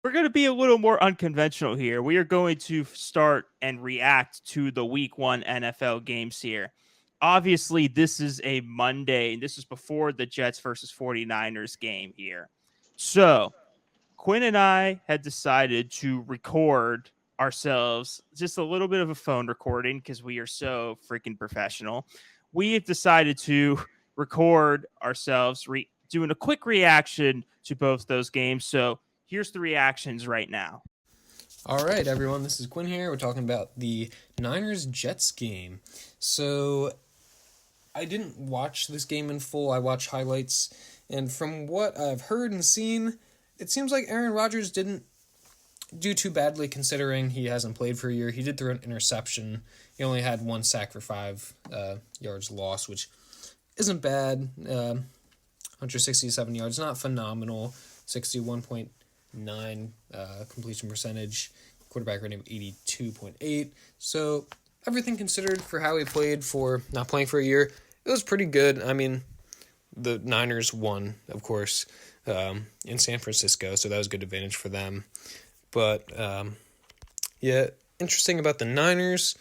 We're going to be a little more unconventional here. We are going to start and react to the week 1 NFL games here. Obviously, this is a Monday, and this is before the Jets versus 49ers game here. So, Quinn and I had decided to record ourselves just a little bit of a phone recording because we are so freaking professional. We have decided to record ourselves doing a quick reaction to both those games. So here's the reactions right now. All right, everyone, this is Quinn here. We're talking about the Niners-Jets game. So, I didn't watch this game in full. I watched highlights, and from what I've heard and seen, it seems like Aaron Rodgers didn't do too badly considering he hasn't played for a year. He did throw an interception. He only had one sack for 5 yards lost, which isn't bad. 167 yards, not phenomenal. 61.9 completion percentage, quarterback rating of 82.8. So everything considered for how he played for not playing for a year, it was pretty good. I mean, the Niners won, of course, in San Francisco, so that was a good advantage for them. But, yeah, interesting about the Niners,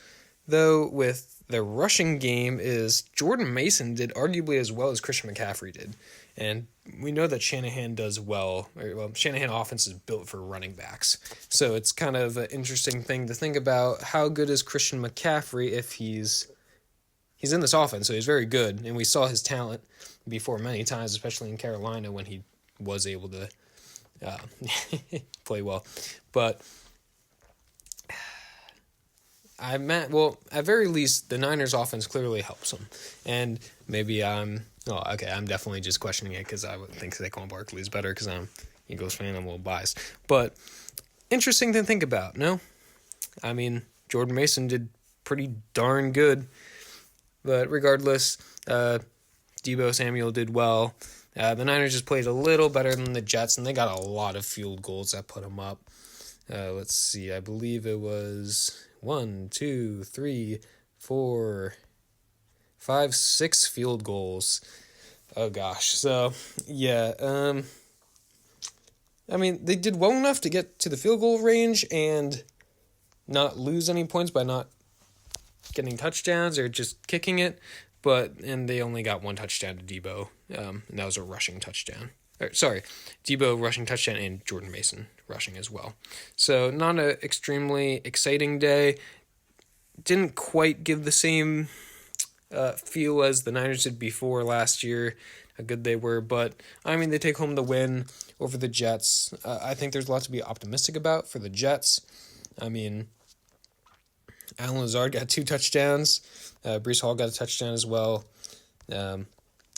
though, with their rushing game is Jordan Mason did arguably as well as Christian McCaffery did. And we know that Shanahan does well. Shanahan offense is built for running backs. So it's kind of an interesting thing to think about. How good is Christian McCaffrey if he's in this offense? So he's very good. And we saw his talent before many times, especially in Carolina when he was able to play well. But at very least, the Niners offense clearly helps him. And maybe I'm definitely just questioning it because I would think Saquon Barkley is better because I'm an Eagles fan. I'm a little biased. But interesting to think about, no? I mean, Jordan Mason did pretty darn good. But regardless, Deebo Samuel did well. The Niners just played a little better than the Jets, and they got a lot of field goals that put them up. Let's see, I believe it was 1, 2, 3, 4, 5, 6 field goals. Oh gosh. So yeah, I mean, they did well enough to get to the field goal range and not lose any points by not getting touchdowns or just kicking it. And they only got 1 touchdown to Deebo, and that was a rushing touchdown. Deebo rushing touchdown and Jordan Mason rushing as well. So not an extremely exciting day. Didn't quite give the same feel as the Niners did before last year, how good they were. But, I mean, they take home the win over the Jets. I think there's a lot to be optimistic about for the Jets. I mean, Allen Lazard got 2 touchdowns. Breece Hall got a touchdown as well.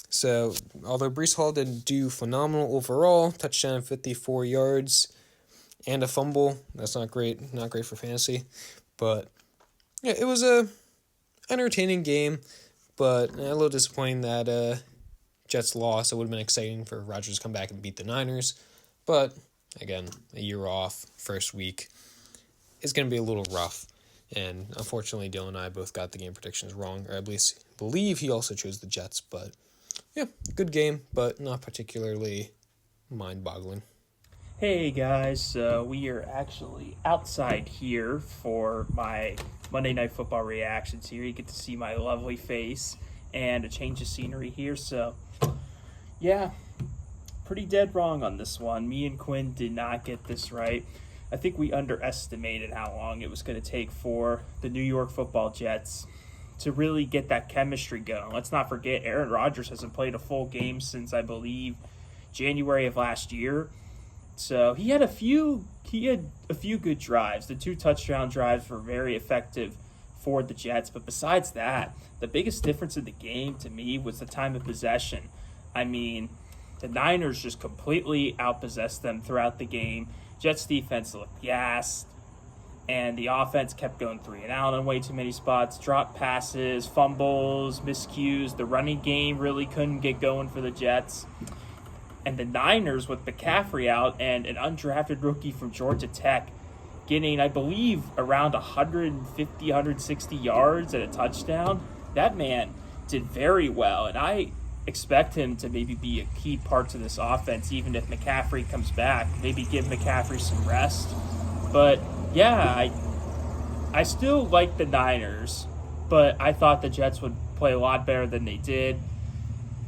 So, although Breece Hall didn't do phenomenal overall, touchdown 54 yards and a fumble. That's not great. Not great for fantasy. But, yeah, it was a entertaining game, but a little disappointing that Jets lost. It would have been exciting for Rodgers to come back and beat the Niners. But, again, a year off, first week, it's going to be a little rough. And unfortunately, Dylan and I both got the game predictions wrong, or at least believe he also chose the Jets. But, yeah, good game, but not particularly mind-boggling. Hey guys, we are actually outside here for my Monday Night Football reactions here. You get to see my lovely face and a change of scenery here. So, yeah, pretty dead wrong on this one. Me and Quinn did not get this right. I think we underestimated how long it was going to take for the New York Football Jets to really get that chemistry going. Let's not forget, Aaron Rodgers hasn't played a full game since, I believe, January of last year. So he had a few good drives. The 2 touchdown drives were very effective for the Jets. But besides that, the biggest difference in the game to me was the time of possession. I mean, the Niners just completely outpossessed them throughout the game. Jets defense looked gassed, and the offense kept going 3 and out on way too many spots. Drop passes, fumbles, miscues. The running game really couldn't get going for the Jets. And the Niners, with McCaffery out and an undrafted rookie from Georgia Tech getting, I believe, around 150, 160 yards and a touchdown, that man did very well. And I expect him to maybe be a key part to this offense, even if McCaffery comes back. Maybe give McCaffery some rest. But yeah, I still like the Niners, but I thought the Jets would play a lot better than they did.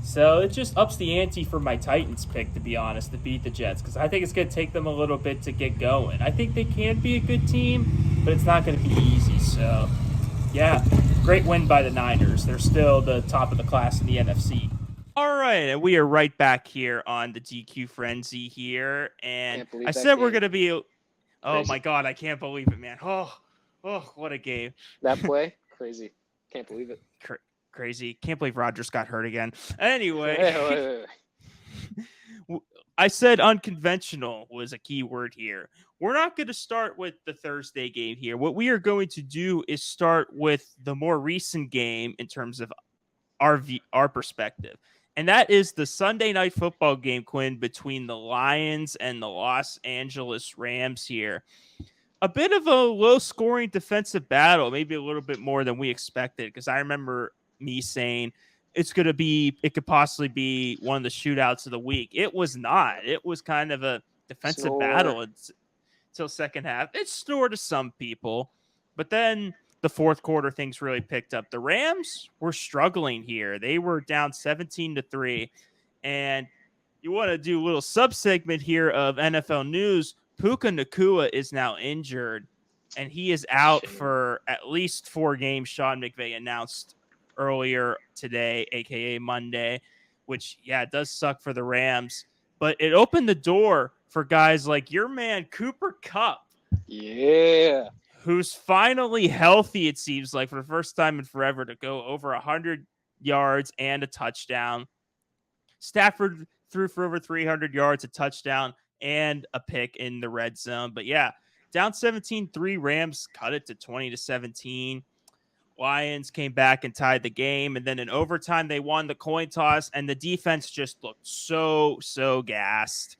So it just ups the ante for my Titans pick, to be honest, to beat the Jets, because I think it's going to take them a little bit to get going. I think they can be a good team, but it's not going to be easy. So, yeah, great win by the Niners. They're still the top of the class in the NFC. All right, and we are right back here on the DQ Frenzy here, and Can't believe I that said we're game. going to be. Oh Crazy. my God, I can't believe it, man. Oh, what a game. That play, crazy. Can't believe it. Crazy. Can't believe Rodgers got hurt again. Anyway. Wait. I said unconventional was a key word here. We're not going to start with the Thursday game here. What we are going to do is start with the more recent game in terms of our perspective. And that is the Sunday night football game, Quinn, between the Lions and the Los Angeles Rams here. A bit of a low-scoring defensive battle, maybe a little bit more than we expected, because I remember me saying it could possibly be one of the shootouts of the week. It was not. It was kind of a defensive battle until second half. It snored to some people, but then the fourth quarter, things really picked up. The Rams were struggling here. They were down 17-3, and you want to do a little sub-segment here of NFL news. Puka Nacua is now injured, and he is out for at least 4 games. Sean McVay announced earlier today, aka Monday, which, yeah, it does suck for the Rams, but it opened the door for guys like your man Cooper Kupp. Yeah. Who's finally healthy, it seems like, for the first time in forever, to go over 100 yards and a touchdown. Stafford threw for over 300 yards, a touchdown, and a pick in the red zone. But yeah, down 17-3, Rams cut it to 20-17. Lions came back and tied the game, and then in overtime they won the coin toss, and the defense just looked so gassed.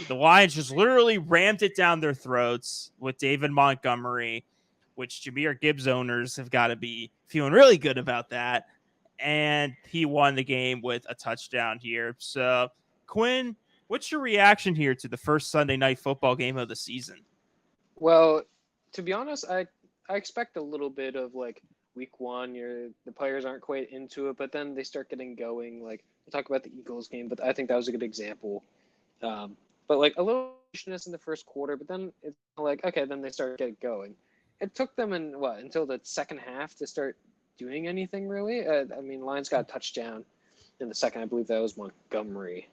The Lions just literally rammed it down their throats with David Montgomery, which Jahmyr Gibbs owners have got to be feeling really good about that. And he won the game with a touchdown here. So, Quinn, what's your reaction here to the first Sunday night football game of the season? Well, to be honest, I expect a little bit of like week one, the players aren't quite into it, but then they start getting going. Like we'll talk about the Eagles game, but I think that was a good example. But like a little in the first quarter, but then it's like, okay, then they start getting going. It took them until the second half to start doing anything really. I mean, Lions got a touchdown in the second. I believe that was Montgomery,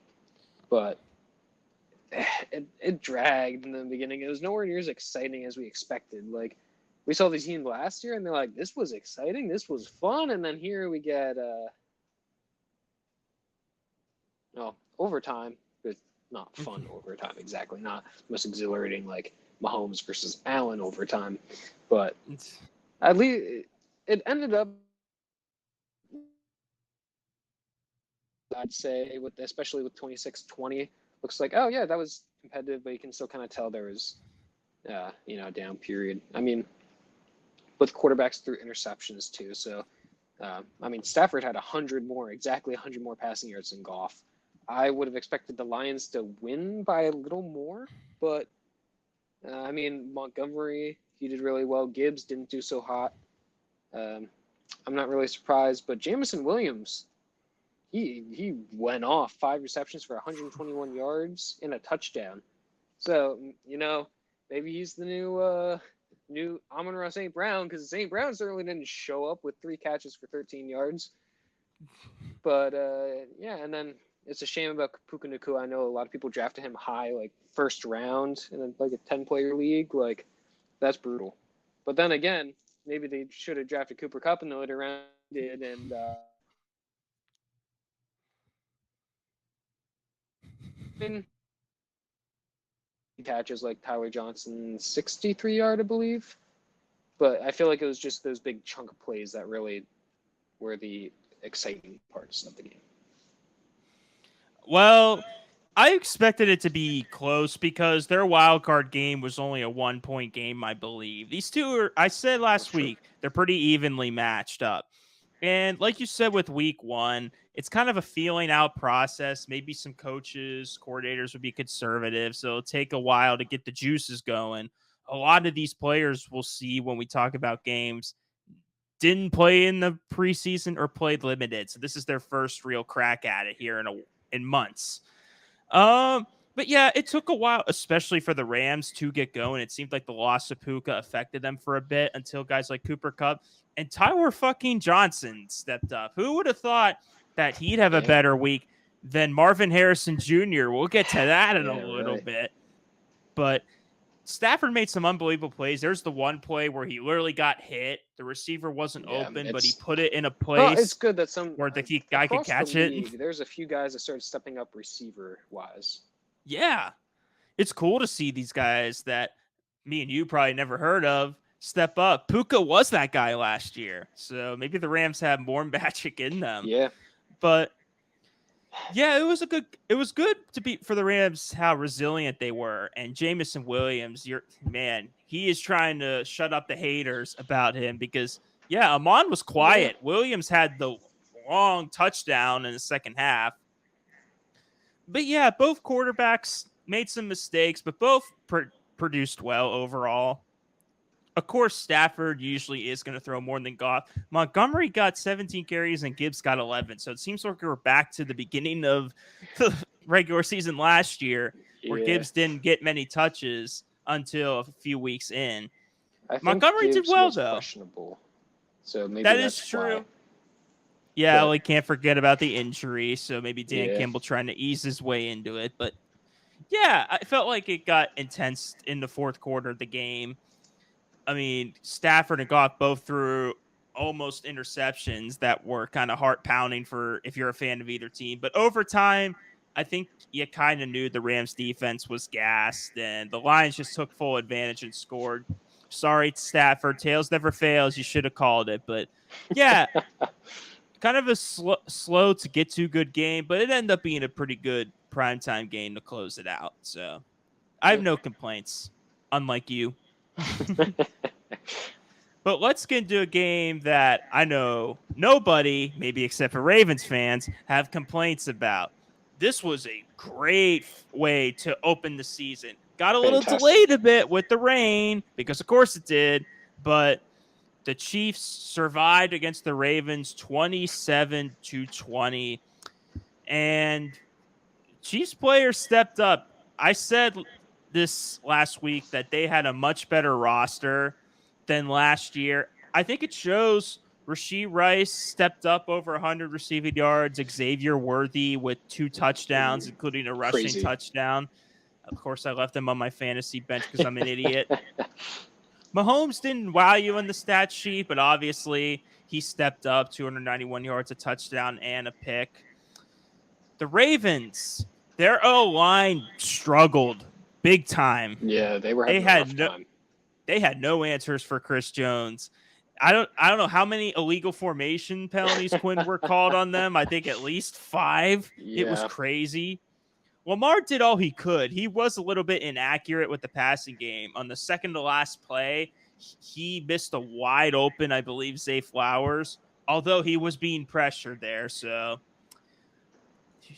but it dragged in the beginning. It was nowhere near as exciting as we expected. Like we saw the team last year, and they're like, this was exciting, this was fun, and then here we get overtime. Not fun overtime, exactly. Not most exhilarating like Mahomes versus Allen overtime. But at least it ended up, I'd say, especially with 26-20, looks like, oh, yeah, that was competitive, but you can still kind of tell there was, a down period. I mean, both quarterbacks threw interceptions, too. So, Stafford had exactly 100 more passing yards than Goff. I would have expected the Lions to win by a little more, but Montgomery, he did really well. Gibbs didn't do so hot. I'm not really surprised, but Jameson Williams, he went off 5 receptions for 121 yards and a touchdown. So, maybe he's the new Amon-Ra St. Brown, because St. Brown certainly didn't show up with 3 catches for 13 yards. But, and then it's a shame about Puka Nacua. I know a lot of people drafted him high, like first round in like a 10-player league. Like, that's brutal. But then again, maybe they should have drafted Cooper Kupp in the later round, and catches like Tyler Johnson's 63-yard, I believe. But I feel like it was just those big chunk of plays that really were the exciting parts of the game. Well, I expected it to be close because their wild card game was only a 1-point game, I believe. These two I said last week, they're pretty evenly matched up. And like you said with week one, it's kind of a feeling out process. Maybe some coaches, coordinators would be conservative. So it'll take a while to get the juices going. A lot of these players we'll see when we talk about games didn't play in the preseason or played limited. So this is their first real crack at it here in months. Um, but yeah, it took a while, especially for the Rams to get going. It seemed like the loss of Puka affected them for a bit until guys like Cooper Kupp and Tyler fucking Johnson stepped up. Who would have thought that he'd have a Yeah. better week than Marvin Harrison Jr.? We'll get to that in a Yeah, little right. bit. But Stafford made some unbelievable plays. There's the one play where he literally got hit. The receiver wasn't Yeah, open, but he it's put it in a well, it's place good that some where the guy could across the catch it. league, there's a few guys that started stepping up receiver wise. Yeah. It's cool to see these guys that me and you probably never heard of step up. Puka was that guy last year. So maybe the Rams have more magic in them. Yeah. But yeah, it was good to be for the Rams how resilient they were. And Jamison Williams, he is trying to shut up the haters about him because Amon was quiet. Yeah. Williams had the long touchdown in the second half. But yeah, both quarterbacks made some mistakes, but both produced well overall. Of course, Stafford usually is going to throw more than Goff. Montgomery got 17 carries and Gibbs got 11. So it seems like we're back to the beginning of the regular season last year where Yeah. Gibbs didn't get many touches until a few weeks in. I think Montgomery did Gibbs well, was though. questionable. So maybe That that's is true. why. Yeah, But- we can't forget about the injury. So maybe Dan Yeah. Campbell trying to ease his way into it. But yeah, I felt like it got intense in the fourth quarter of the game. I mean, Stafford and Goff both threw almost interceptions that were kind of heart pounding for if you're a fan of either team. But over time, I think you kind of knew the Rams defense was gassed and the Lions just took full advantage and scored. Sorry, Stafford. Tails never fails. You should have called it. But yeah, kind of a slow to get to good game, but it ended up being a pretty good primetime game to close it out. So I have no complaints, unlike you. But let's get into a game that I know nobody, maybe except for Ravens fans, have complaints about. This was a great way to open the season. Got a little delayed a bit with the rain, because of course it did, but the Chiefs survived against the Ravens 27-20. And Chiefs players stepped up. I said this last week that they had a much better roster than last year. I think it shows. Rashee Rice stepped up over 100 receiving yards. Xavier Worthy with 2 touchdowns, including a rushing touchdown. Of course, I left him on my fantasy bench because I'm an idiot. Mahomes didn't wow you on the stat sheet, but obviously he stepped up, 291 yards, a touchdown, and a pick. The Ravens, their O-line struggled big time. Yeah, they were having a rough time. They had no answers for Chris Jones. I don't know how many illegal formation penalties Quinn were called on them. I think at least 5. Yeah. It was crazy. Lamar did all he could. He was a little bit inaccurate with the passing game. On the second to last play, he missed a wide open, I believe, Zay Flowers, although he was being pressured there. So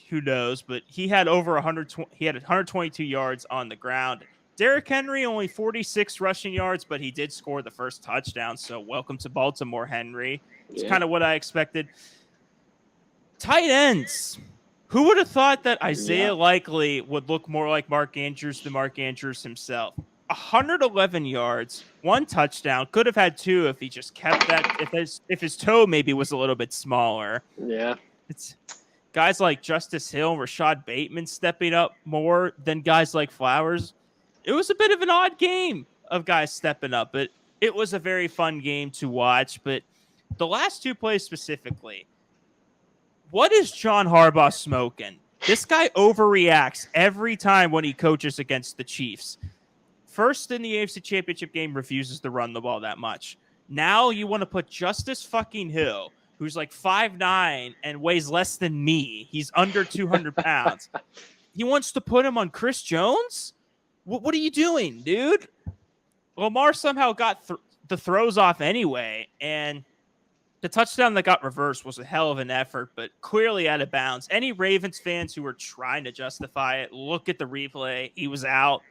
who knows? But he had over 122 yards on the ground. Derrick Henry only 46 rushing yards, but he did score the first touchdown. So welcome to Baltimore, Henry. It's kind of what I expected. Tight ends. Who would have thought that Isaiah Likely would look more like Mark Andrews than Mark Andrews himself? 111 yards, 1 touchdown. Could have had 2 if he just kept that. If his toe maybe was a little bit smaller. Yeah. It's guys like Justice Hill and Rashad Bateman stepping up more than guys like Flowers. It was a bit of an odd game of guys stepping up, but it was a very fun game to watch. But the last 2 plays specifically, what is John Harbaugh smoking? This guy overreacts every time when he coaches against the Chiefs. First in the AFC Championship game, refuses to run the ball that much. Now you want to put Justice fucking Hill, who's like 5'9" and weighs less than me. He's under 200 pounds. He wants to put him on Chris Jones? What are you doing, dude? Lamar somehow got the throws off anyway, and The touchdown that got reversed was a hell of an effort, but clearly out of bounds. Any Ravens fans who were trying to justify it, look at the replay. He was out.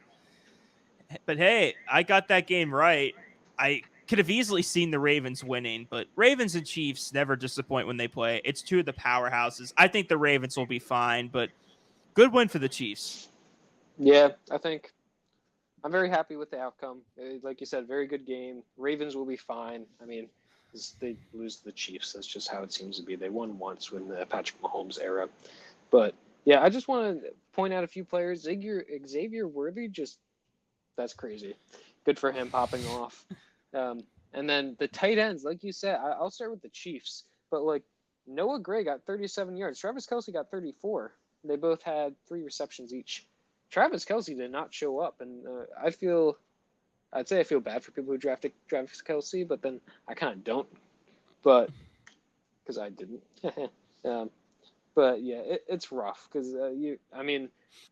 But hey, I got that game right. I could have easily seen the Ravens winning, but Ravens and Chiefs never disappoint when they play. It's two of the powerhouses. I think the Ravens will be fine, but good win for the Chiefs. Yeah, I think I'm very happy with the outcome. Like you said, very good game. Ravens will be fine. I mean, they lose to the Chiefs. That's just how it seems to be. They won once in the Patrick Mahomes era. But yeah, I just want to point out a few players. Xavier Worthy, that's crazy. Good for him popping off. And then the tight ends, like you said, I'll start with the Chiefs. But like Noah Gray got 37 yards. Travis Kelce got 34. They both had 3 receptions each. Travis Kelce did not show up, and I'd say I feel bad for people who drafted Travis Kelce, but then I kind of don't, but because I didn't. But yeah, it's rough because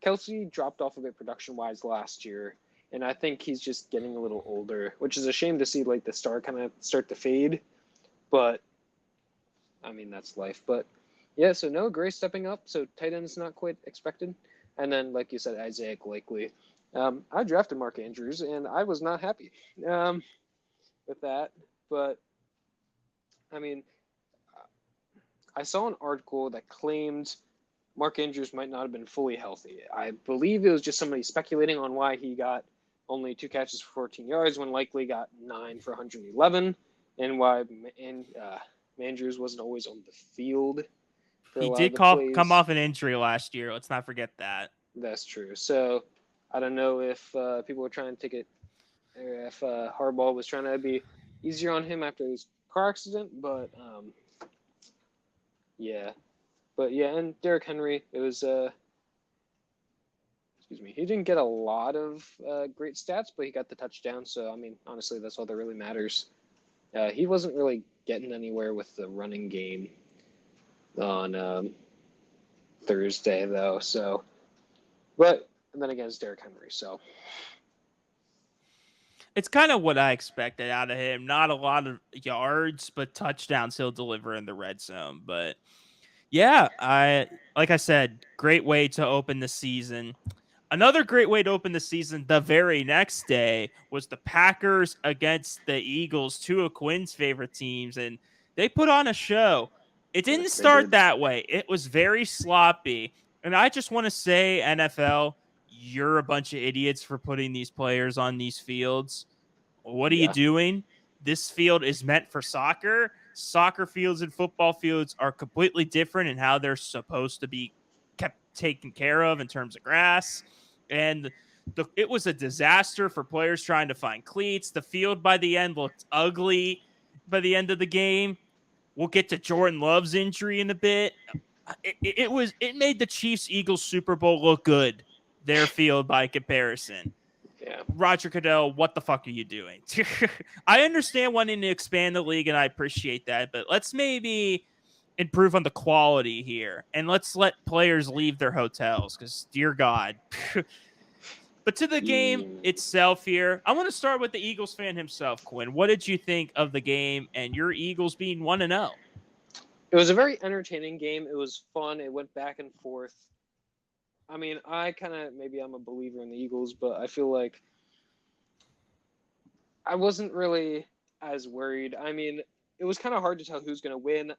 Kelce dropped off a bit production wise last year, and I think he's just getting a little older, which is a shame to see like the star kind of start to fade. But I mean that's life. But yeah, so Noah Gray stepping up, so tight end is not quite expected. And then, like you said, Isaiah Blakely. I drafted Mark Andrews, and I was not happy with that. But, I mean, I saw an article that claimed Mark Andrews might not have been fully healthy. I believe it was just somebody speculating on why he got only 2 catches for 14 yards when likely got 9 for 111, and why Andrews wasn't always on the field. He did come off an injury last year. Let's not forget that. That's true. So I don't know if people were trying to take it, or if Harbaugh was trying to be easier on him after his car accident. But yeah. But yeah, and Derrick Henry, it was he didn't get a lot of great stats, but he got the touchdown. So I mean, honestly, that's all that really matters. He wasn't really getting anywhere with the running game on Thursday, though. So, but and then again, it's Derrick Henry. So it's kind of what I expected out of him. Not a lot of yards, but touchdowns he'll deliver in the red zone. But yeah, like I said, great way to open the season. Another great way to open the season the very next day was the Packers against the Eagles, two of Quinn's favorite teams, and they put on a show. It didn't start that way. It was very sloppy. And I just want to say, NFL, you're a bunch of idiots for putting these players on these fields. What are you doing? This field is meant for soccer. Soccer fields and football fields are completely different in how they're supposed to be kept taken care of in terms of grass. And it was a disaster for players trying to find cleats. The field by the end looked ugly by the end of the game. We'll get to Jordan Love's injury in a bit. It made the Chiefs-Eagles Super Bowl look good, their field by comparison. Yeah. Roger Goodell, what the fuck are you doing? I understand wanting to expand the league, and I appreciate that, but let's maybe improve on the quality here, and let's let players leave their hotels, because, dear God. But to the game itself here, I want to start with the Eagles fan himself, Quinn. What did you think of the game and your Eagles being 1-0? It was a very entertaining game. It was fun. It went back and forth. I mean, maybe I'm a believer in the Eagles, but I feel like I wasn't really as worried. I mean, it was kind of hard to tell who's going to win.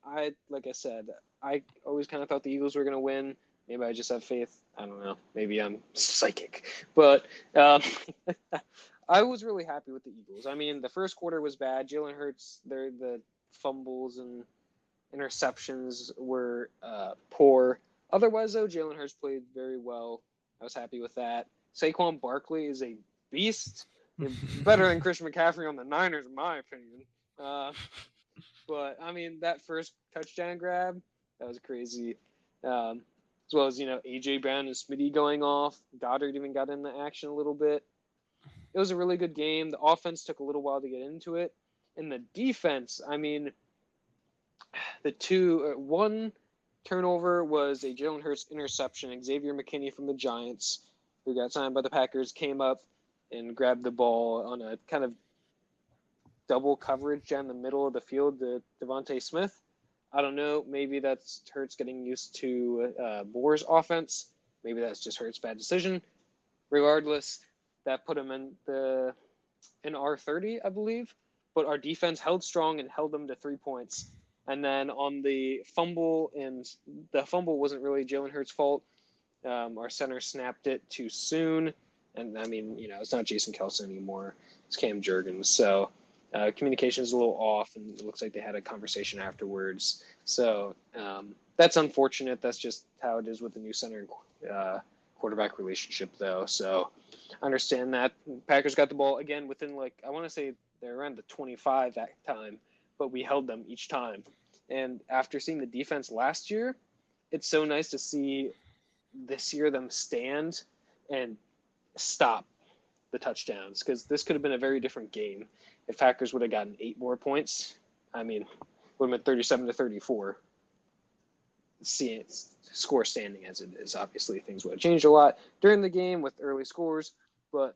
Like I said, I always kind of thought the Eagles were going to win. Maybe I just have faith. I don't know. Maybe I'm psychic. But I was really happy with the Eagles. I mean, the first quarter was bad. Jalen Hurts, the fumbles and interceptions were poor. Otherwise, though, Jalen Hurts played very well. I was happy with that. Saquon Barkley is a beast. Better than Christian McCaffery on the Niners, in my opinion. But, I mean, that first touchdown grab, that was crazy. As well as, A.J. Brown and Smitty going off. Goddard even got in the action a little bit. It was a really good game. The offense took a little while to get into it. And the defense, I mean, one turnover was a Jalen Hurts interception. Xavier McKinney from the Giants, who got signed by the Packers, came up and grabbed the ball on a kind of double coverage down the middle of the field to Devontae Smith. I don't know. Maybe that's Hurts getting used to Moore's offense. Maybe that's just Hurts' bad decision. Regardless, that put him in R30, I believe. But our defense held strong and held them to 3 points. And then on the fumble, and the fumble wasn't really Jalen Hurts' fault. Our center snapped it too soon. And, I mean, it's not Jason Kelce anymore. It's Cam Jurgens. So communication is a little off, and it looks like they had a conversation afterwards. So that's unfortunate. That's just how it is with the new center and quarterback relationship, though. So I understand that. Packers got the ball, again, within, I want to say they're around the 25 that time, but we held them each time. And after seeing the defense last year, it's so nice to see this year them stand and stop the touchdowns, because this could have been a very different game if Packers would have gotten 8 more points. I mean, would have been 37-34. See, score standing as it is. Obviously, things would have changed a lot during the game with early scores, but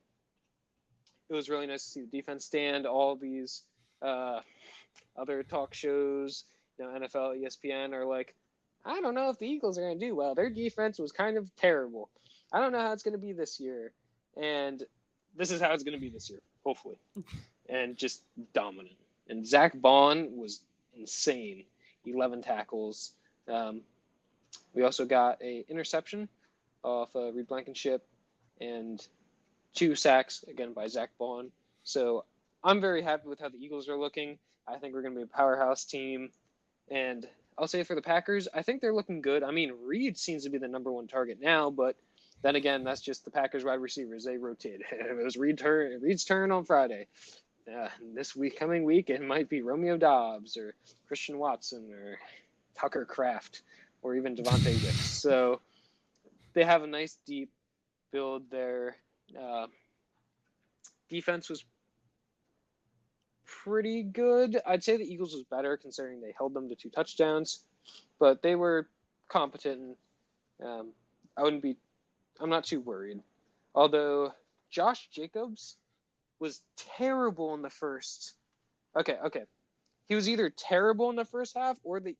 it was really nice to see the defense stand. All these other talk shows, NFL, ESPN, are like, I don't know if the Eagles are going to do well. Their defense was kind of terrible. I don't know how it's going to be this year. And this is how it's going to be this year, hopefully. And just dominant. And Zach Bond was insane. 11 tackles. We also got an interception off Reed Blankenship and 2 sacks, again, by Zach Bond. So I'm very happy with how the Eagles are looking. I think we're going to be a powerhouse team. And I'll say for the Packers, I think they're looking good. I mean, Reed seems to be the number 1 target now, but then again, that's just the Packers wide receivers. They rotate. It was Reed's turn on Friday. This coming week, it might be Romeo Doubs or Christian Watson or Tucker Kraft or even Devontae Wicks. So they have a nice deep build there. Defense was pretty good. I'd say the Eagles was better considering they held them to 2 touchdowns, but they were competent. I'm not too worried. Although Josh Jacobs was terrible in the first. Okay. He was either terrible in the first half or the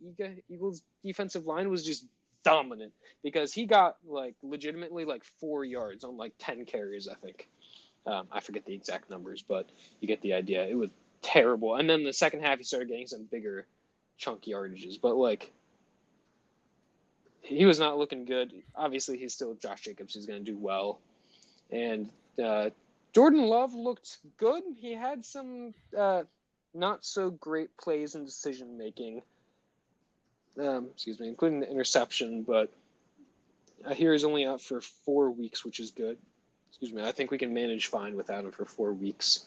Eagles defensive line was just dominant, because he got legitimately 4 yards on 10 carries, I think. I forget the exact numbers, but you get the idea. It was terrible. And then the second half, he started getting some bigger chunk yardages, but he was not looking good. Obviously, he's still Josh Jacobs. He's going to do well. And Jordan Love looked good. He had some not so great plays and decision making. Including the interception, but I hear he's only out for 4 weeks, which is good. I think we can manage fine without him for 4 weeks.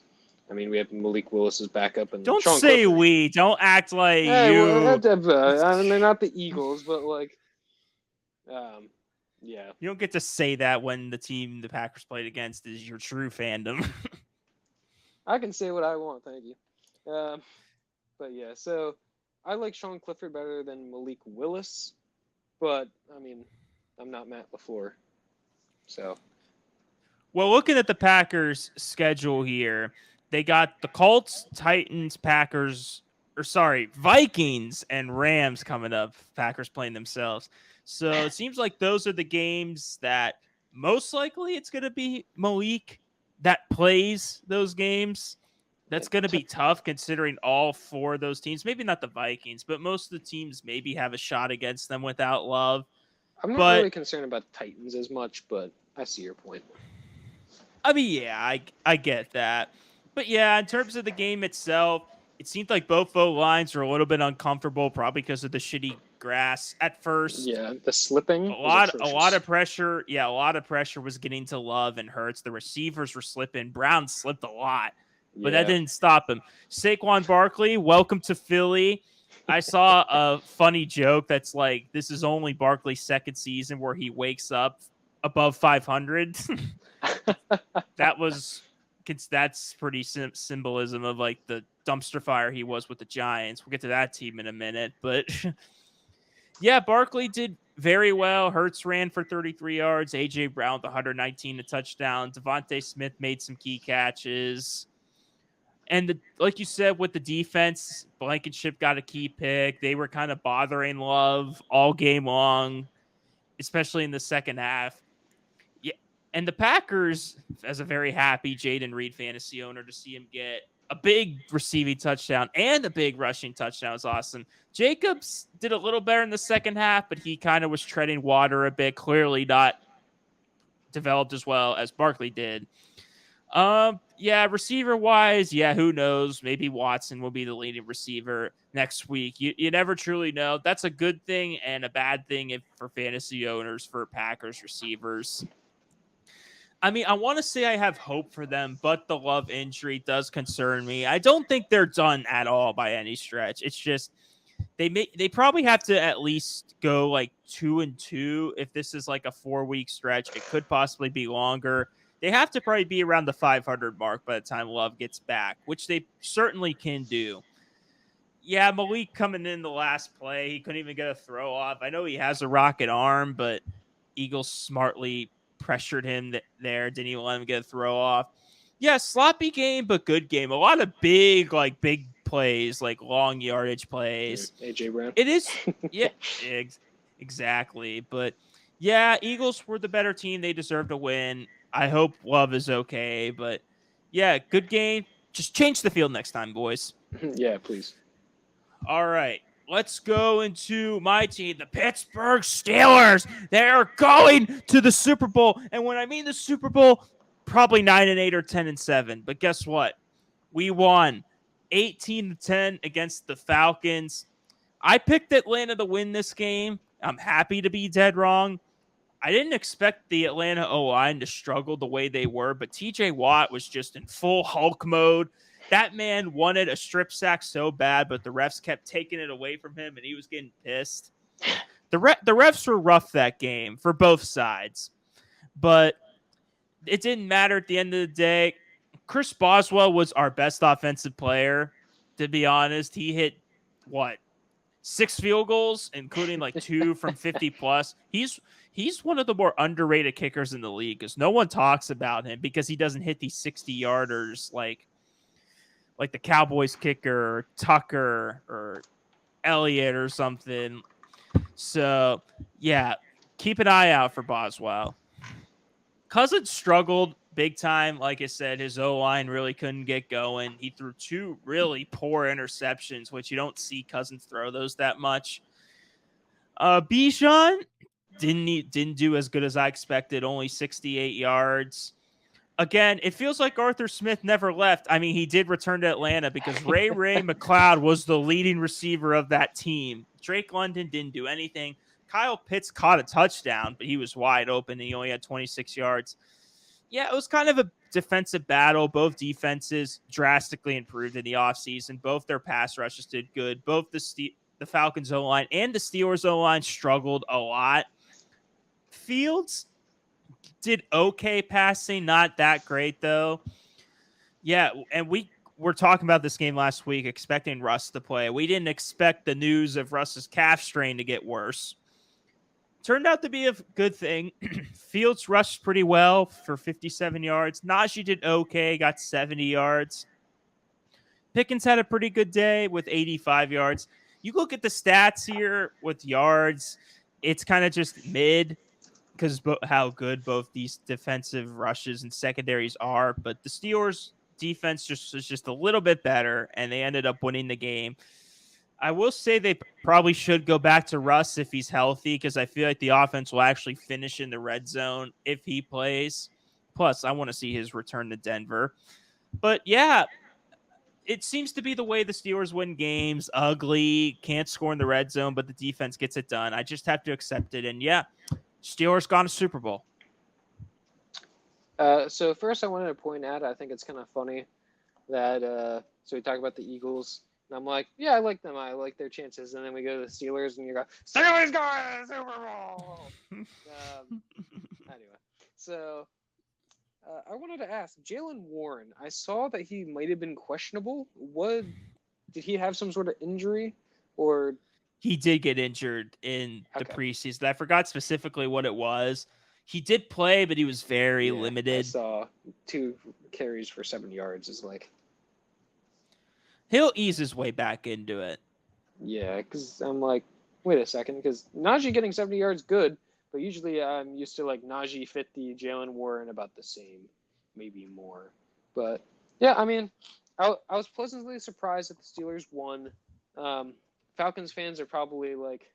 I mean, we have Malik Willis's backup, and Don't Sean say Clifford. we. Don't act like you. Well, they're not the Eagles, but yeah. You don't get to say that when the team the Packers played against is your true fandom. I can say what I want, thank you. But yeah, so I like Sean Clifford better than Malik Willis, but I mean, I'm not Matt LaFleur, so. Well, looking at the Packers' schedule here, they got the Colts, Titans, Vikings, and Rams coming up. Packers playing themselves. So it seems like those are the games that most likely it's going to be Malik that plays those games. That's going to be tough considering all 4 of those teams. Maybe not the Vikings, but most of the teams maybe have a shot against them without Love. I'm not really concerned about the Titans as much, but I see your point. I mean, yeah, I get that. But yeah, in terms of the game itself, it seemed like both lines were a little bit uncomfortable, probably because of the shitty grass at first. Yeah, the slipping. A lot of pressure. Yeah, a lot of pressure was getting to Love and Hurts. The receivers were slipping. Brown slipped a lot, but that didn't stop him. Saquon Barkley, welcome to Philly. I saw a funny joke that's like, this is only Barkley's 2nd season where he wakes up above 500. That's pretty symbolism of the dumpster fire he was with the Giants. We'll get to that team in a minute, but yeah, Barkley did very well. Hurts ran for 33 yards. AJ Brown with 119, a touchdown. Devontae Smith made some key catches. And like you said, with the defense, Blankenship got a key pick. They were kind of bothering Love all game long, especially in the second half. Yeah, and the Packers, as a very happy Jaden Reed fantasy owner, to see him get a big receiving touchdown and a big rushing touchdown was awesome. Jacobs did a little better in the second half, but he kind of was treading water a bit. Clearly not developed as well as Barkley did. Yeah, receiver wise, yeah, who knows? Maybe Watson will be the leading receiver next week. You never truly know. That's a good thing and a bad thing for fantasy owners for Packers receivers. I mean, I want to say I have hope for them, but the Love injury does concern me. I don't think they're done at all by any stretch. It's just they probably have to at least go like 2-2 if this is like a 4-week stretch. It could possibly be longer. They have to probably be around the 500 mark by the time Love gets back, which they certainly can do. Yeah, Malik coming in the last play, he couldn't even get a throw off. I know he has a rocket arm, but Eagles smartly pressured him there. Didn't even let him get a throw off. Yeah, sloppy game, but good game. A lot of big plays, like long yardage plays. AJ Brown. It is, yeah, exactly. But yeah, Eagles were the better team. They deserve to win. I hope Love is okay. But yeah, good game. Just change the field next time, boys. Yeah, please. All right. Let's go into my team, the Pittsburgh Steelers. They're going to the Super Bowl. And when I mean the Super Bowl, probably 9-8 or 10-7. But guess what? We won 18-10 against the Falcons. I picked Atlanta to win this game. I'm happy to be dead wrong. I didn't expect the Atlanta O-line to struggle the way they were, but TJ Watt was just in full Hulk mode. That man wanted a strip sack so bad, but the refs kept taking it away from him, and he was getting pissed. The refs were rough that game for both sides, but it didn't matter at the end of the day. Chris Boswell was our best offensive player, to be honest. He hit, 6 field goals, including like 2 from 50 plus. He's one of the more underrated kickers in the league because no one talks about him because he doesn't hit these 60-yarders like the Cowboys kicker or Tucker or Elliott or something. So, yeah, keep an eye out for Boswell. Cousins struggled big time. Like I said, his O-line really couldn't get going. He threw 2 really poor interceptions, which you don't see Cousins throw those that much. Bijan didn't do as good as I expected, only 68 yards. Again, it feels like Arthur Smith never left. I mean, he did return to Atlanta because Ray McLeod was the leading receiver of that team. Drake London didn't do anything. Kyle Pitts caught a touchdown, but he was wide open and he only had 26 yards. Yeah, it was kind of a defensive battle. Both defenses drastically improved in the offseason. Both their pass rushes did good. Both the Falcons O-line and the Steelers O-line struggled a lot. Fields did okay passing, not that great though. Yeah, and we were talking about this game last week, expecting Russ to play. We didn't expect the news of Russ's calf strain to get worse. Turned out to be a good thing. Fields rushed pretty well for 57 yards. Najee did okay, got 70 yards. Pickens had a pretty good day with 85 yards. You look at the stats here with yards, it's kind of just mid because how good both these defensive rushes and secondaries are. But the Steelers' defense was just a little bit better, and they ended up winning the game. I will say they probably should go back to Russ if he's healthy because I feel like the offense will actually finish in the red zone if he plays. Plus, I want to see his return to Denver. But, yeah, it seems to be the way the Steelers win games. Ugly, can't score in the red zone, but the defense gets it done. I just have to accept it. And, yeah, Steelers gone to Super Bowl. So first I wanted to point out, I think it's kind of funny that, so we talk about the Eagles, and I'm like, yeah, I like them. I like their chances. And then we go to the Steelers, and you go, Steelers going to the Super Bowl! Anyway, so I wanted to ask, Jalen Warren, I saw that he might have been questionable. Did he have some sort of injury? Or he did get injured in the preseason. I forgot specifically what it was. He did play, but he was very limited. I saw 2 carries for 7 yards. Is like, He'll ease his way back into it. Yeah, because I'm like, wait a second, because Najee getting 70 yards, good, but usually I'm used to like Najee 50, Jalen Warren about the same, maybe more. But yeah, I mean, I was pleasantly surprised that the Steelers won. Falcons fans are probably like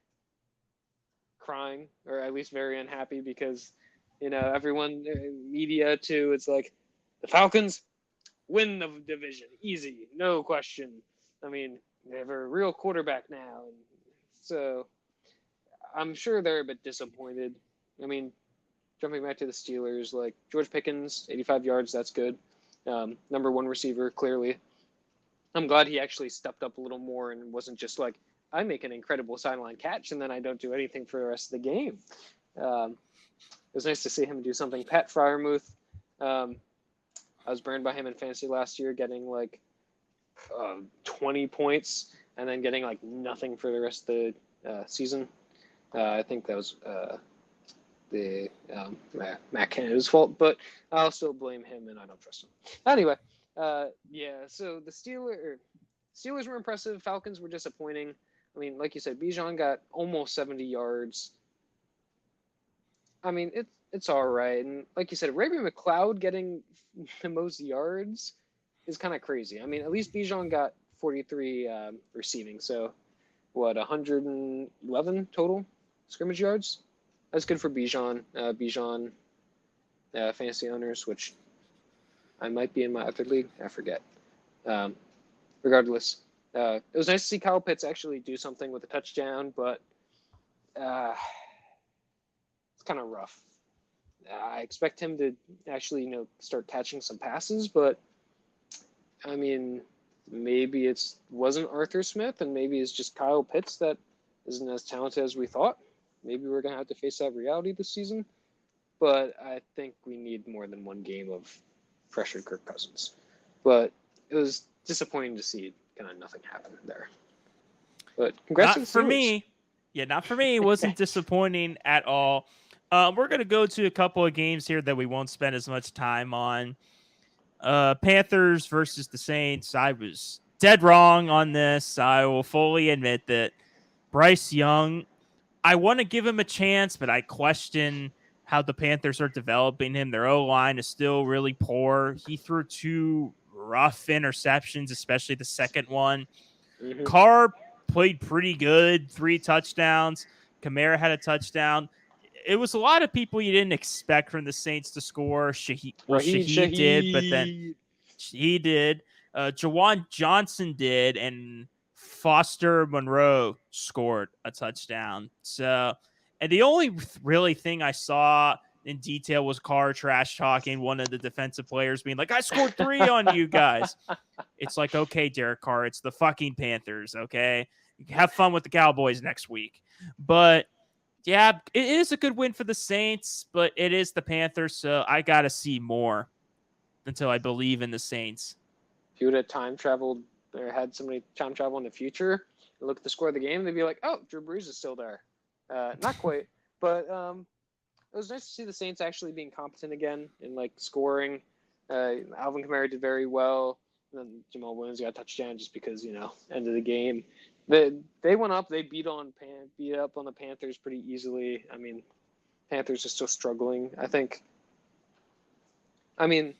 crying, or at least very unhappy, because everyone, media too, it's like the Falcons win the division, easy, no question. I mean, they have a real quarterback now, and so I'm sure they're a bit disappointed. I mean, jumping back to the Steelers, like George Pickens, 85 yards, that's good. Number one receiver, clearly. I'm glad he actually stepped up a little more and wasn't just like, I make an incredible sideline catch and then I don't do anything for the rest of the game. It was nice to see him do something. Pat Fryermuth, I was burned by him in fantasy last year, getting like 20 points and then getting like nothing for the rest of the season. I think that was the Matt Canada's fault, but I'll still blame him and I don't trust him. Anyway, yeah, so the Steelers were impressive. Falcons were disappointing. I mean, like you said, Bijan got almost 70 yards. I mean, it's all right. And like you said, Arabian McLeod getting the most yards is kind of crazy. I mean, at least Bijan got 43 receiving. So, 111 total scrimmage yards? That's good for Bijan. Bijan fantasy owners, which I might be in my other league. I forget. Regardless, it was nice to see Kyle Pitts actually do something with a touchdown, but it's kind of rough. I expect him to actually, start catching some passes, but I mean, maybe it wasn't Arthur Smith, and maybe it's just Kyle Pitts that isn't as talented as we thought. Maybe we're going to have to face that reality this season, but I think we need more than one game of pressured Kirk Cousins. But it was disappointing to see kind of nothing happen there. But congrats to the Steelers. For me. Yeah, not for me. It wasn't disappointing at all. We're going to go to a couple of games here that we won't spend as much time on. Panthers versus the Saints. I was dead wrong on this. I will fully admit that. Bryce Young, I want to give him a chance, but I question how the Panthers are developing him. Their O-line is still really poor. He threw 2 rough interceptions, especially the second one. Mm-hmm. Carr played pretty good, 3 touchdowns. Kamara had a touchdown. It was a lot of people you didn't expect from the Saints to score. Shaheed did, but then he did. Jawan Johnson did, and Foster Monroe scored a touchdown. So, and the only really thing I saw in detail was Carr trash talking one of the defensive players, being like, I scored 3 on you guys. It's like, okay, Derek Carr, it's the fucking Panthers, okay? Have fun with the Cowboys next week. But yeah, it is a good win for the Saints, but it is the Panthers, so I got to see more until I believe in the Saints. If you would have time traveled or had somebody time travel in the future and look at the score of the game, they'd be like, oh, Drew Brees is still there. Not quite, but it was nice to see the Saints actually being competent again and like scoring. Alvin Kamara did very well. And then Jamal Williams got a touchdown just because, end of the game. They went up. They beat up on the Panthers pretty easily. I mean, Panthers are still struggling. I think. I mean,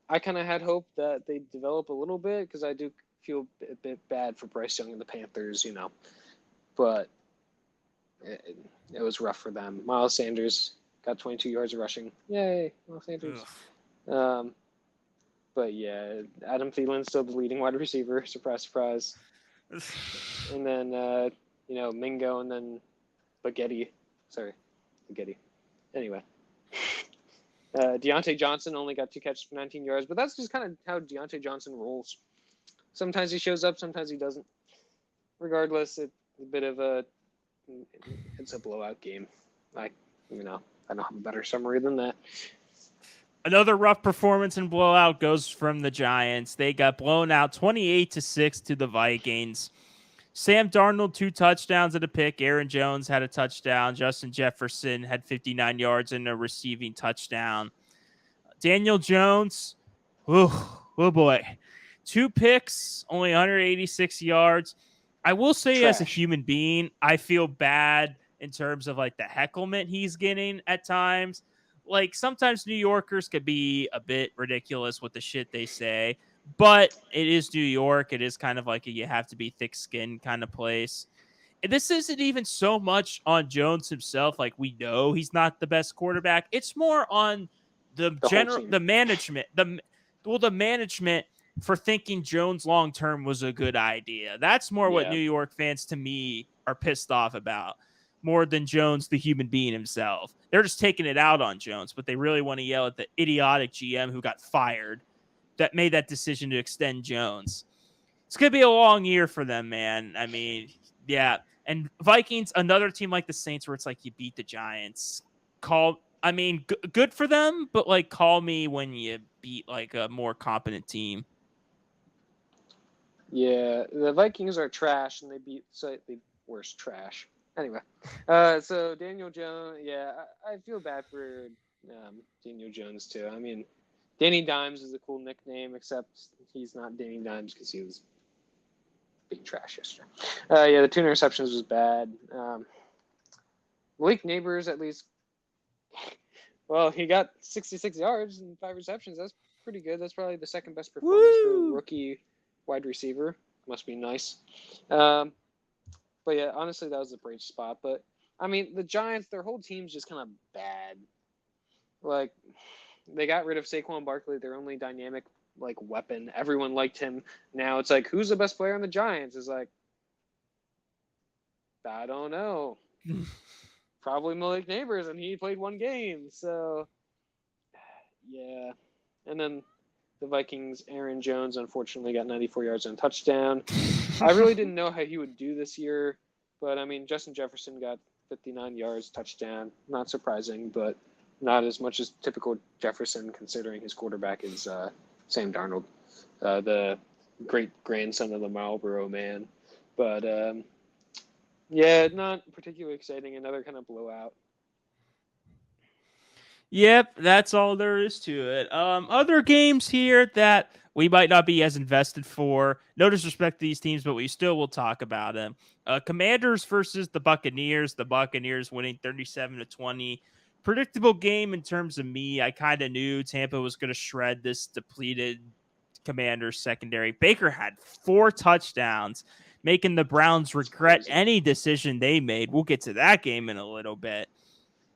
I kind of had hope that they'd develop a little bit because I do feel a bit bad for Bryce Young and the Panthers, But it was rough for them. Miles Sanders got 22 yards of rushing. Yay, Miles Sanders. But yeah, Adam Thielen's still the leading wide receiver. Surprise, surprise. And then, Mingo and then Spaghetti. Anyway. Deontay Johnson only got 2 catches for 19 yards, but that's just kind of how Deontay Johnson rolls. Sometimes he shows up, sometimes he doesn't. Regardless, it's a blowout game. I don't have a better summary than that. Another rough performance and blowout goes from the Giants. They got blown out 28-6 to the Vikings. Sam Darnold, 2 touchdowns and a pick. Aaron Jones had a touchdown. Justin Jefferson had 59 yards and a receiving touchdown. Daniel Jones, oh boy. 2 picks, only 186 yards. I will say, as a Trash. human being, I feel bad in terms of like the hecklement he's getting at times. Like sometimes New Yorkers could be a bit ridiculous with the shit they say, but it is New York. It is kind of like you have to be thick-skinned kind of place. And this isn't even so much on Jones himself. Like we know he's not the best quarterback. It's more on The whole team. the management, the management for thinking Jones long term was a good idea. That's more what Yeah. New York fans to me are pissed off about, more than Jones the human being himself. They're just taking it out on Jones, but they really want to yell at the idiotic GM who got fired that made that decision to extend Jones. It's going to be a long year for them, man. I mean, yeah. And Vikings, another team like the Saints where it's like you beat the Giants. Good for them, but like call me when you beat like a more competent team. Yeah, the Vikings are trash, and they beat slightly worse trash. Anyway, so Daniel Jones, yeah, I feel bad for Daniel Jones too. I mean, Danny Dimes is a cool nickname, except he's not Danny Dimes because he was being trash yesterday. Yeah, the 2 interceptions was bad. Malik Neighbors at least, well, he got 66 yards and 5 receptions. That's pretty good. That's probably the second best performance for a rookie wide receiver. Must be nice. But yeah, honestly, that was a bright spot. But I mean, the Giants, their whole team's just kind of bad. Like, they got rid of Saquon Barkley, their only dynamic like weapon. Everyone liked him. Now it's like, who's the best player on the Giants? It's like, I don't know. Probably Malik Neighbors, and he played 1 game. So yeah, and then the Vikings, Aaron Jones, unfortunately got 94 yards and a touchdown. I really didn't know how he would do this year, but I mean, Justin Jefferson got 59 yards, touchdown. Not surprising, but not as much as typical Jefferson, considering his quarterback is Sam Darnold, the great grandson of the Marlboro Man. But yeah, not particularly exciting. Another kind of blowout. Yep, that's all there is to it. Other games here that we might not be as invested for. No disrespect to these teams, but we still will talk about them. Commanders versus the Buccaneers. The Buccaneers winning 37-20. Predictable game in terms of me. I kind of knew Tampa was going to shred this depleted Commanders secondary. Baker had 4 touchdowns, making the Browns regret any decision they made. We'll get to that game in a little bit.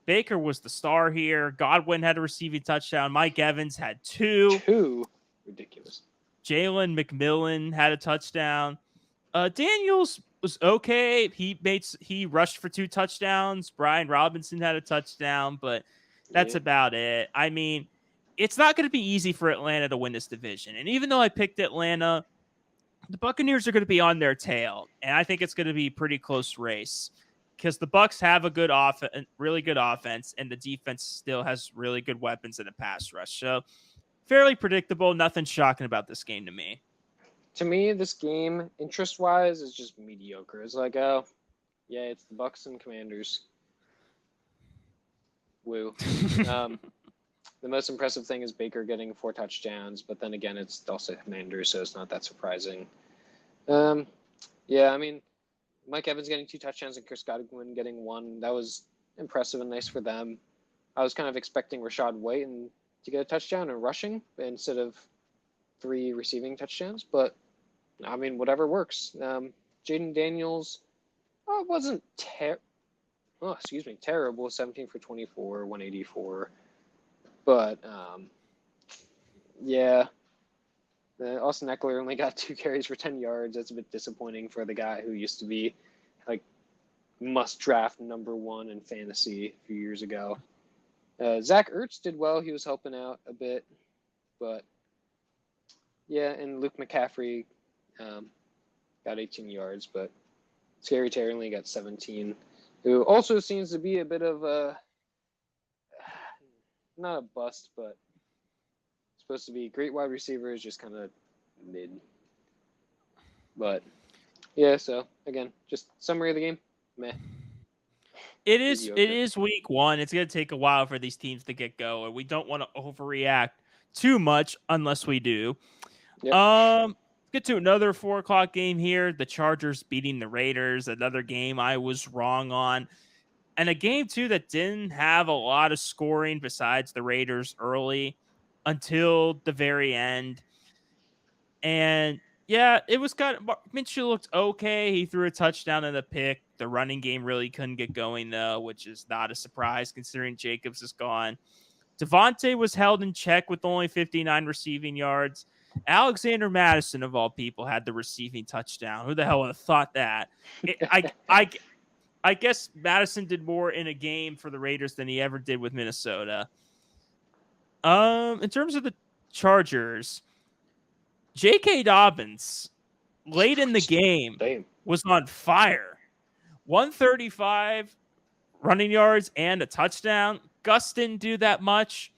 Baker was the star here. Godwin had a receiving touchdown. Mike Evans had 2. 2. Ridiculous. Jalen McMillan had a touchdown. Daniels was okay. He rushed for 2 touchdowns. Brian Robinson had a touchdown, but that's about it. I mean, it's not going to be easy for Atlanta to win this division. And even though I picked Atlanta, the Buccaneers are going to be on their tail, and I think it's going to be a pretty close race because the Bucs have a good really good offense, and the defense still has really good weapons in the pass rush. So fairly predictable. Nothing shocking about this game to me. To me, this game, interest-wise, is just mediocre. It's like, oh, yeah, it's the Bucs and Commanders. Woo. The most impressive thing is Baker getting 4 touchdowns, but then again, it's also Commanders, so it's not that surprising. Yeah, I mean, Mike Evans getting 2 touchdowns and Chris Godwin getting 1. That was impressive and nice for them. I was kind of expecting Rashad White to get a touchdown and rushing instead of 3 receiving touchdowns, but I mean, whatever works. Jaden Daniels wasn't terrible. 17 for 24, 184. But yeah, Austin Eckler only got 2 carries for 10 yards. That's a bit disappointing for the guy who used to be like must draft number 1 in fantasy a few years ago. Zach Ertz did well. He was helping out a bit, but yeah, and Luke McCaffery got 18 yards, but Scary Terry only got 17, who also seems to be a bit of a not a bust, but supposed to be great wide receiver, is just kind of mid. But yeah, so again, just summary of the game, meh. It is week 1. It's going to take a while for these teams to get going. We don't want to overreact too much unless we do. Yep. Get to another 4 o'clock game here. The Chargers beating the Raiders. Another game I was wrong on. And a game, too, that didn't have a lot of scoring besides the Raiders early until the very end. And yeah, it was kind of Minshew looked okay. He threw a touchdown and a pick. The running game really couldn't get going, though, which is not a surprise considering Jacobs is gone. Devontae was held in check with only 59 receiving yards. Alexander Madison, of all people, had the receiving touchdown. Who the hell would have thought that? I guess Madison did more in a game for the Raiders than he ever did with Minnesota. In terms of the Chargers, J.K. Dobbins, late in the game, Damn. was on fire. 135 running yards and a touchdown. Gus didn't do that much,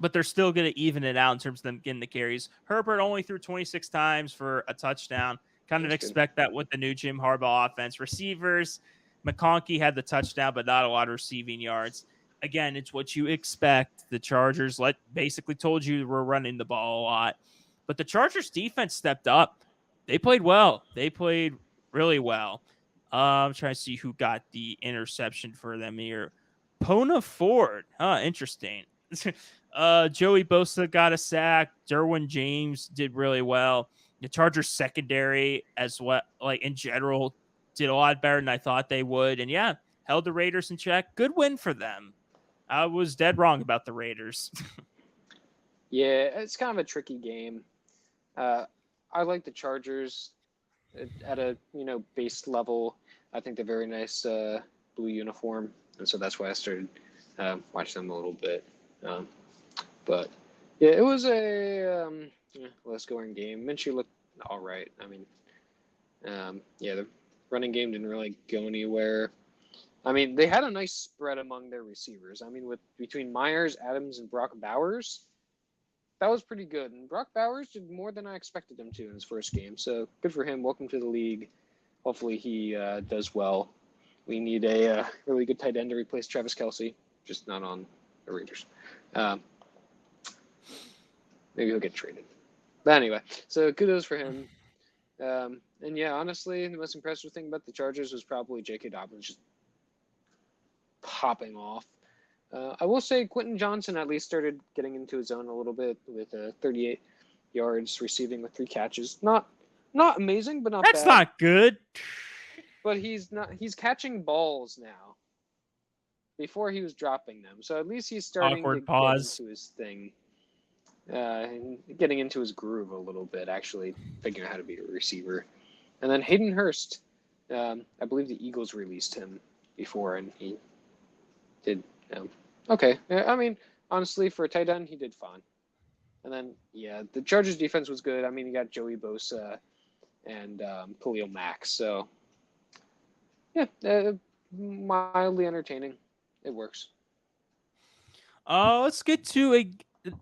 but they're still going to even it out in terms of them getting the carries. Herbert only threw 26 times for a touchdown. Kind of expect that with the new Jim Harbaugh offense. Receivers, McConkey had the touchdown, but not a lot of receiving yards. Again, it's what you expect. The Chargers basically told you we're running the ball a lot. But the Chargers defense stepped up. They played well. They played really well. I'm trying to see who got the interception for them here. Pona Ford. Interesting. Joey Bosa got a sack. Derwin James did really well. The Chargers secondary as well, like in general, did a lot better than I thought they would. And yeah, held the Raiders in check. Good win for them. I was dead wrong about the Raiders. Yeah, it's kind of a tricky game. I like the Chargers at a base level. I think they're very nice blue uniform, and so that's why I started watching them a little bit. But yeah, it was a low-scoring game. Minshew looked all right. I mean, the running game didn't really go anywhere. I mean, they had a nice spread among their receivers. I mean, between Myers, Adams, and Brock Bowers, that was pretty good. And Brock Bowers did more than I expected him to in his first game. So good for him. Welcome to the league. Hopefully he does well. We need a really good tight end to replace Travis Kelce, just not on the Raiders. Maybe he'll get traded. But anyway, so kudos for him. And yeah, honestly, the most impressive thing about the Chargers was probably J.K. Dobbins just popping off. I will say Quentin Johnson at least started getting into his zone a little bit with 38 yards receiving with 3 catches. Not amazing, but not That's bad. not good. But he's catching balls now. Before he was dropping them. So at least he's starting to get into his thing. And getting into his groove a little bit, actually figuring out how to be a receiver. And then Hayden Hurst, I believe the Eagles released him before, and he did okay. I mean, honestly, for a tight end, he did fine. And then, yeah, the Chargers defense was good. I mean, you got Joey Bosa and Khalil Mack. So, yeah, mildly entertaining. It works. Let's get to a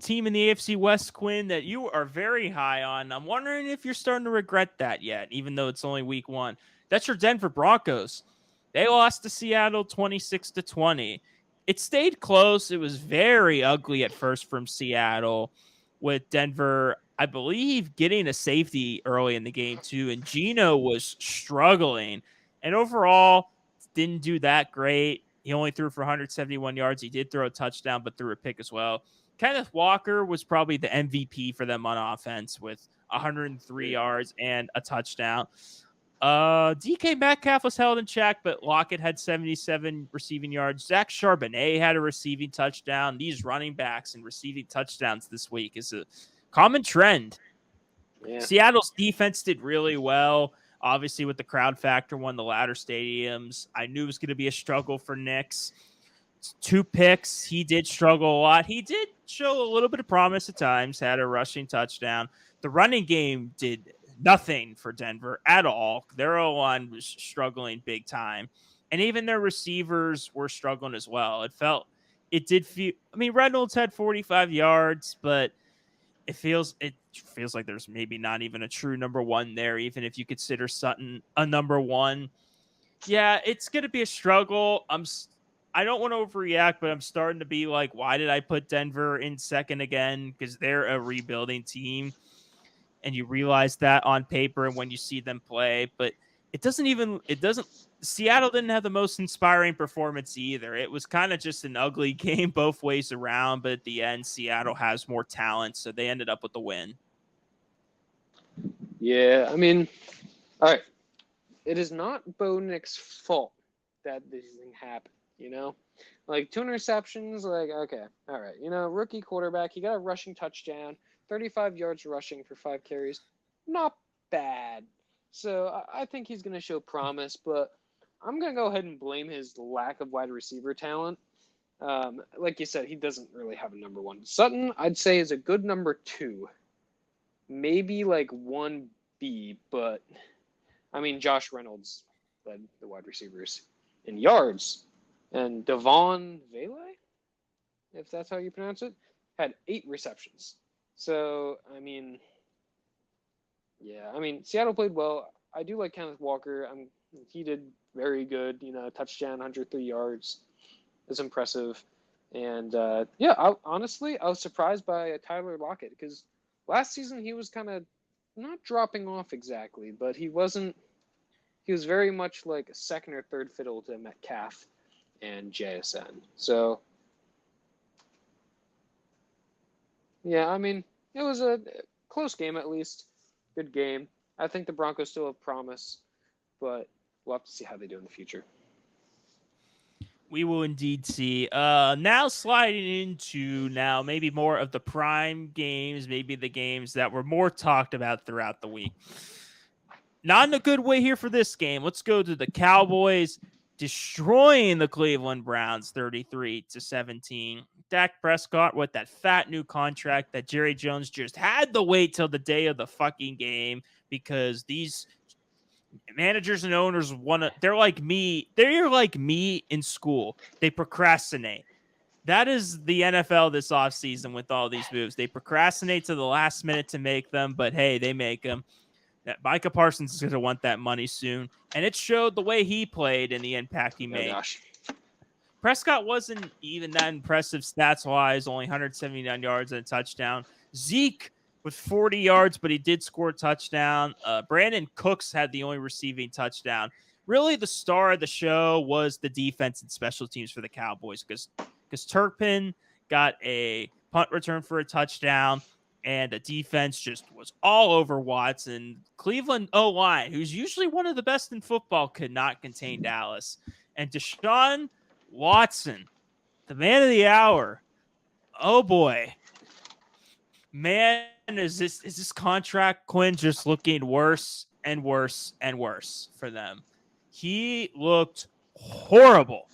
team in the AFC West, Quinn, that you are very high on. I'm wondering if you're starting to regret that yet, even though it's only week 1. That's your Denver Broncos. They lost to Seattle 26-20. It stayed close. It was very ugly at first from Seattle, with Denver, I believe, getting a safety early in the game too, and Geno was struggling. And overall, didn't do that great. He only threw for 171 yards. He did throw a touchdown, but threw a pick as well. Kenneth Walker was probably the MVP for them on offense with 103 yards and a touchdown. DK Metcalf was held in check, but Lockett had 77 receiving yards. Zach Charbonnet had a receiving touchdown. These running backs and receiving touchdowns this week is a common trend. Yeah. Seattle's defense did really well. Obviously, with the crowd factor, won the ladder stadiums. I knew it was going to be a struggle for Nix. 2 picks. He did struggle a lot. He did show a little bit of promise at times, had a rushing touchdown. The running game did nothing for Denver at all. Their O-line was struggling big time. And even their receivers were struggling as well. It did feel, I mean, Reynolds had 45 yards, but it feels like there's maybe not even a true number 1 there, even if you consider Sutton a number 1. Yeah, it's going to be a struggle. I don't want to overreact, but I'm starting to be like, why did I put Denver in second again? Because they're a rebuilding team. and you realize that on paper and when you see them play. But it doesn't. Seattle didn't have the most inspiring performance either. It was kind of just an ugly game both ways around. But at the end, Seattle has more talent, so they ended up with the win. Yeah, I mean, all right. It is not Bo Nix's fault that this thing happened, you know? Like, 2 interceptions, like, okay, all right. You know, rookie quarterback, he got a rushing touchdown, 35 yards rushing for 5 carries. Not bad. So I think he's going to show promise, but I'm going to go ahead and blame his lack of wide receiver talent. Like you said, he doesn't really have a number 1. Sutton, I'd say, is a good number 2. Maybe like 1B, but I mean, Josh Reynolds led the wide receivers in yards, and Devon Vele, if that's how you pronounce it, had 8 receptions. So, I mean, yeah, I mean, Seattle played well. I do like Kenneth Walker. He did very good. You know, touchdown, 103 yards. It's impressive. And yeah, honestly, I was surprised by Tyler Lockett because last season he was kind of not dropping off exactly, but he wasn't. He was very much like a second or third fiddle to Metcalf and JSN. So, yeah, I mean, it was a close game at least. Good game. I think the Broncos still have promise, but we'll have to see how they do in the future. We will indeed see. Now sliding into now maybe more of the prime games, maybe the games that were more talked about throughout the week. Not in a good way here for this game. Let's go to the Cowboys destroying the Cleveland Browns 33-17. Dak Prescott with that fat new contract that Jerry Jones just had to wait till the day of the fucking game because these managers and owners they're like me in school. They procrastinate. That is the NFL this offseason with all these moves. They procrastinate to the last minute to make them, but hey, they make them. That Micah Parsons is going to want that money soon. And it showed the way he played and the impact he made. Gosh. Prescott wasn't even that impressive stats-wise, only 179 yards and a touchdown. Zeke with 40 yards, but he did score a touchdown. Brandon Cooks had the only receiving touchdown. Really, the star of the show was the defense and special teams for the Cowboys because Turpin got a punt return for a touchdown, and the defense just was all over Watson. Cleveland O-line, who's usually one of the best in football, could not contain Dallas. And Deshaun Watson, the man of the hour. Oh boy. Man, is this contract, Quinn, just looking worse and worse and worse for them? He looked horrible.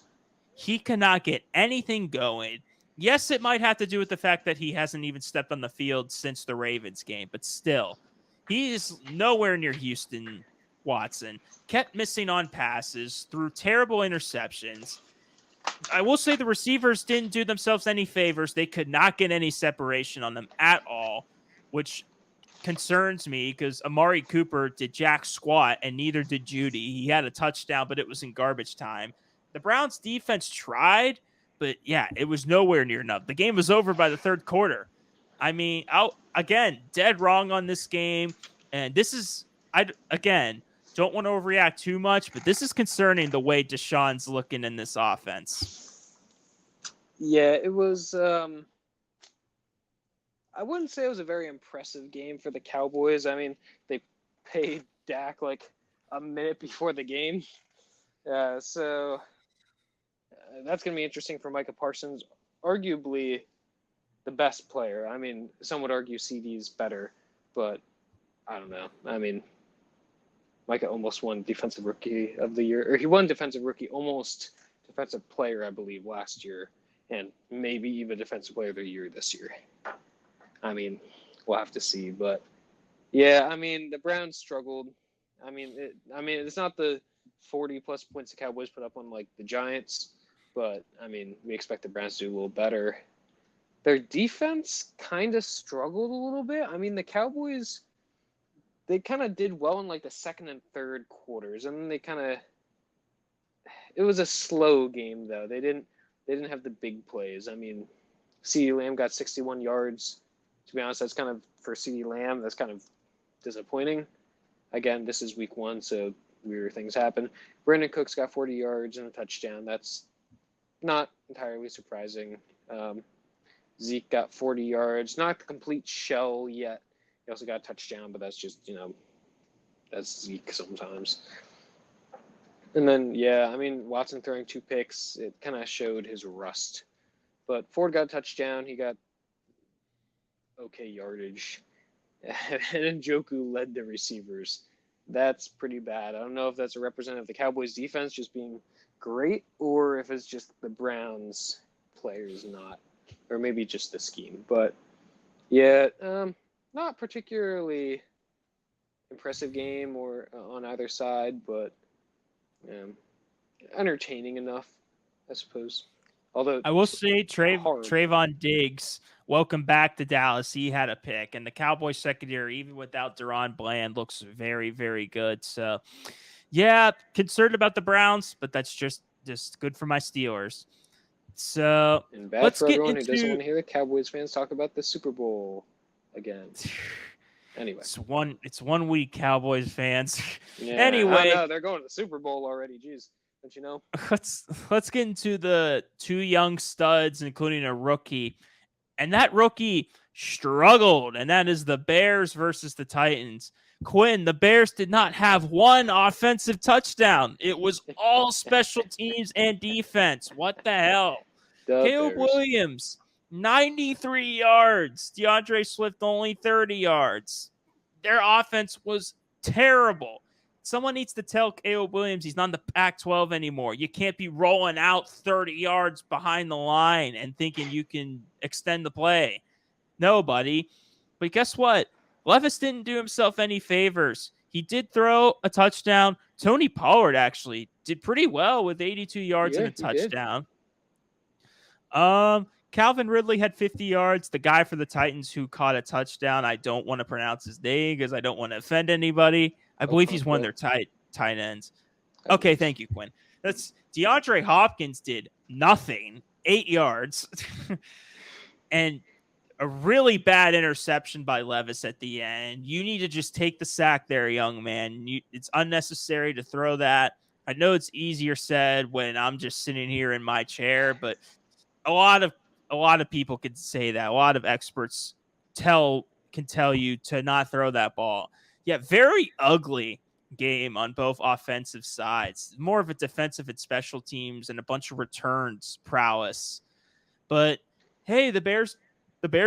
He cannot get anything going. Yes, it might have to do with the fact that he hasn't even stepped on the field since the Ravens game, but still, he is nowhere near Houston Watson. Kept missing on passes, threw terrible interceptions. I will say the receivers didn't do themselves any favors. They could not get any separation on them at all, which concerns me because Amari Cooper did jack squat and neither did Judy. He had a touchdown, but it was in garbage time. The Browns defense tried, but yeah, it was nowhere near enough. The game was over by the third quarter. I mean, again, dead wrong on this game. And this is, again, don't want to overreact too much, but this is concerning the way Deshaun's looking in this offense. Yeah, it was. I wouldn't say it was a very impressive game for the Cowboys. I mean, they paid Dak like a minute before the game. So that's going to be interesting for Micah Parsons, arguably the best player. I mean, some would argue CD's better, but I don't know. I mean, Micah almost won Defensive Rookie of the Year, or he won Defensive Rookie, almost Defensive Player, I believe, last year, and maybe even Defensive Player of the Year this year. I mean, we'll have to see, but yeah, I mean, the Browns struggled. I mean, it's not the 40-plus points the Cowboys put up on, like, the Giants, but, I mean, we expect the Browns to do a little better. Their defense kind of struggled a little bit. I mean, the Cowboys, they kind of did well in, like, the second and third quarters, and then they kind of – it was a slow game, though. They didn't have the big plays. I mean, CeeDee Lamb got 61 yards. To be honest, that's kind of – for CeeDee Lamb, that's kind of disappointing. Again, this is week 1, so weird things happen. Brandon Cooks got 40 yards and a touchdown. That's not entirely surprising. Zeke got 40 yards, not the complete shell yet. He also got a touchdown, but that's just, that's Zeke sometimes. And then, Watson throwing 2 picks, it kind of showed his rust. But Ford got a touchdown. He got okay yardage. And Njoku led the receivers. That's pretty bad. I don't know if that's a representative of the Cowboys defense just being great or if it's just the Browns players not, or maybe just the scheme. But yeah, not particularly impressive game or on either side, but entertaining enough, I suppose. Although I will say Trayvon Diggs, welcome back to Dallas. He had a pick, and the Cowboys secondary, even without Deron Bland, looks very, very good. So, yeah, concerned about the Browns, but that's just good for my Steelers. So and bad let's for get everyone into. who doesn't want to hear the Cowboys fans talk about the Super Bowl again. Anyway, it's 1 week, Cowboys fans. Yeah, anyway, I know they're going to the Super Bowl already. Jeez. Don't you know? Let's get into the 2 young studs, including a rookie. And that rookie struggled, and that is the Bears versus the Titans. Quinn, the Bears did not have 1 offensive touchdown. It was all special teams and defense. What the hell? Caleb Williams, 93 yards. DeAndre Swift, only 30 yards. Their offense was terrible. Someone needs to tell Caleb Williams he's not in the Pac-12 anymore. You can't be rolling out 30 yards behind the line and thinking you can extend the play. No, buddy. But guess what? Levis didn't do himself any favors. He did throw a touchdown. Tony Pollard actually did pretty well with 82 yards and a touchdown. Calvin Ridley had 50 yards. The guy for the Titans who caught a touchdown, I don't want to pronounce his name because I don't want to offend anybody. I believe he's one of their tight ends. Okay, thank you, Quinn. That's DeAndre Hopkins did nothing, 8 yards, and a really bad interception by Levis at the end. You need to just take the sack there, young man. It's unnecessary to throw that. I know it's easier said when I'm just sitting here in my chair, but a lot of people could say that. A lot of experts can tell you to not throw that ball. Yeah, very ugly game on both offensive sides. More of a defensive and special teams and a bunch of returns prowess. But hey, the Bears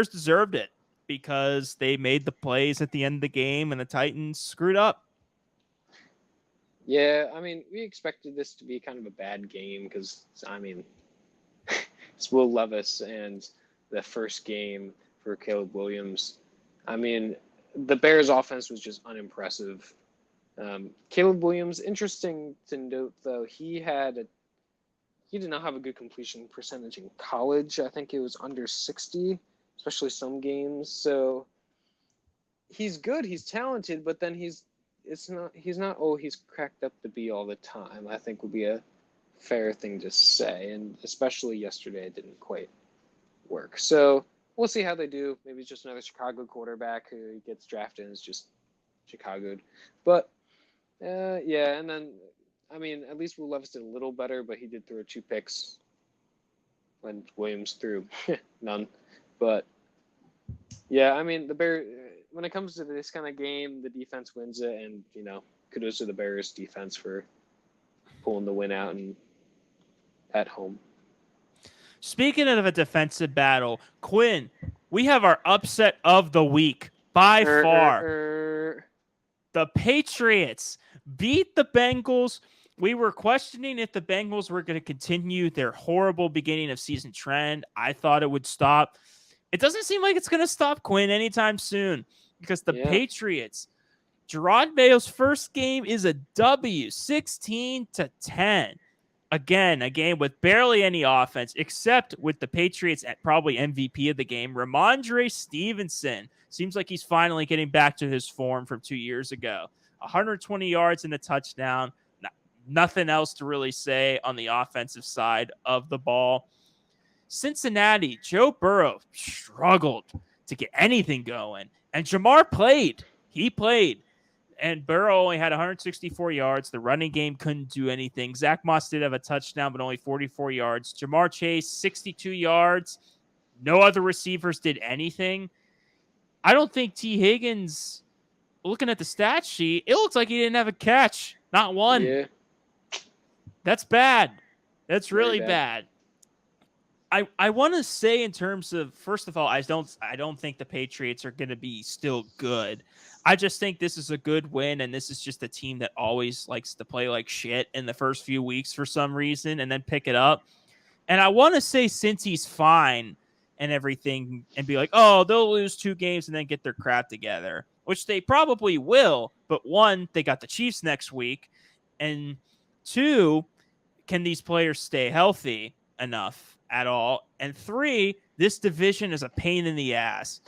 deserved it because they made the plays at the end of the game and the Titans screwed up. Yeah, we expected this to be kind of a bad game because, it's Will Levis and the first game for Caleb Williams. The Bears' offense was just unimpressive. Caleb Williams, interesting to note, though, he did not have a good completion percentage in college. I think it was under 60, especially some games. So he's good, he's talented, but then he's cracked up to be all the time, I think would be a fair thing to say. And especially yesterday, it didn't quite work. So we'll see how they do. Maybe it's just another Chicago quarterback who gets drafted and is just Chicago'd. But, and then, at least Will Levis did a little better, but he did throw 2 picks when Williams threw none. But, yeah, the Bears, when it comes to this kind of game, the defense wins it. And, kudos to the Bears defense for pulling the win out and at home. Speaking of a defensive battle, Quinn, we have our upset of the week by far. The Patriots beat the Bengals. We were questioning if the Bengals were going to continue their horrible beginning of season trend. I thought it would stop. It doesn't seem like it's going to stop, Quinn, anytime soon because the Patriots, Gerard Mayo's first game is a W, 16-10. Again, a game with barely any offense, except with the Patriots at probably MVP of the game, Ramondre Stevenson. Seems like he's finally getting back to his form from 2 years ago. 120 yards and a touchdown. Nothing else to really say on the offensive side of the ball. Cincinnati, Joe Burrow struggled to get anything going. And Jamar played. He played. And Burrow only had 164 yards. The running game couldn't do anything. Zach Moss did have a touchdown, but only 44 yards. Jamar Chase, 62 yards. No other receivers did anything. I don't think T. Higgins, looking at the stat sheet, it looks like he didn't have a catch. Not one. Yeah, That's bad. That's very really bad. bad. I want to say in terms of, first of all, I don't think the Patriots are going to be still good. I just think this is a good win, and this is just a team that always likes to play like shit in the first few weeks for some reason and then pick it up. And I want to say since he's fine and everything and be like, oh, they'll lose 2 games and then get their crap together, which they probably will. But one, they got the Chiefs next week. And 2, can these players stay healthy enough at all? And 3, this division is a pain in the ass.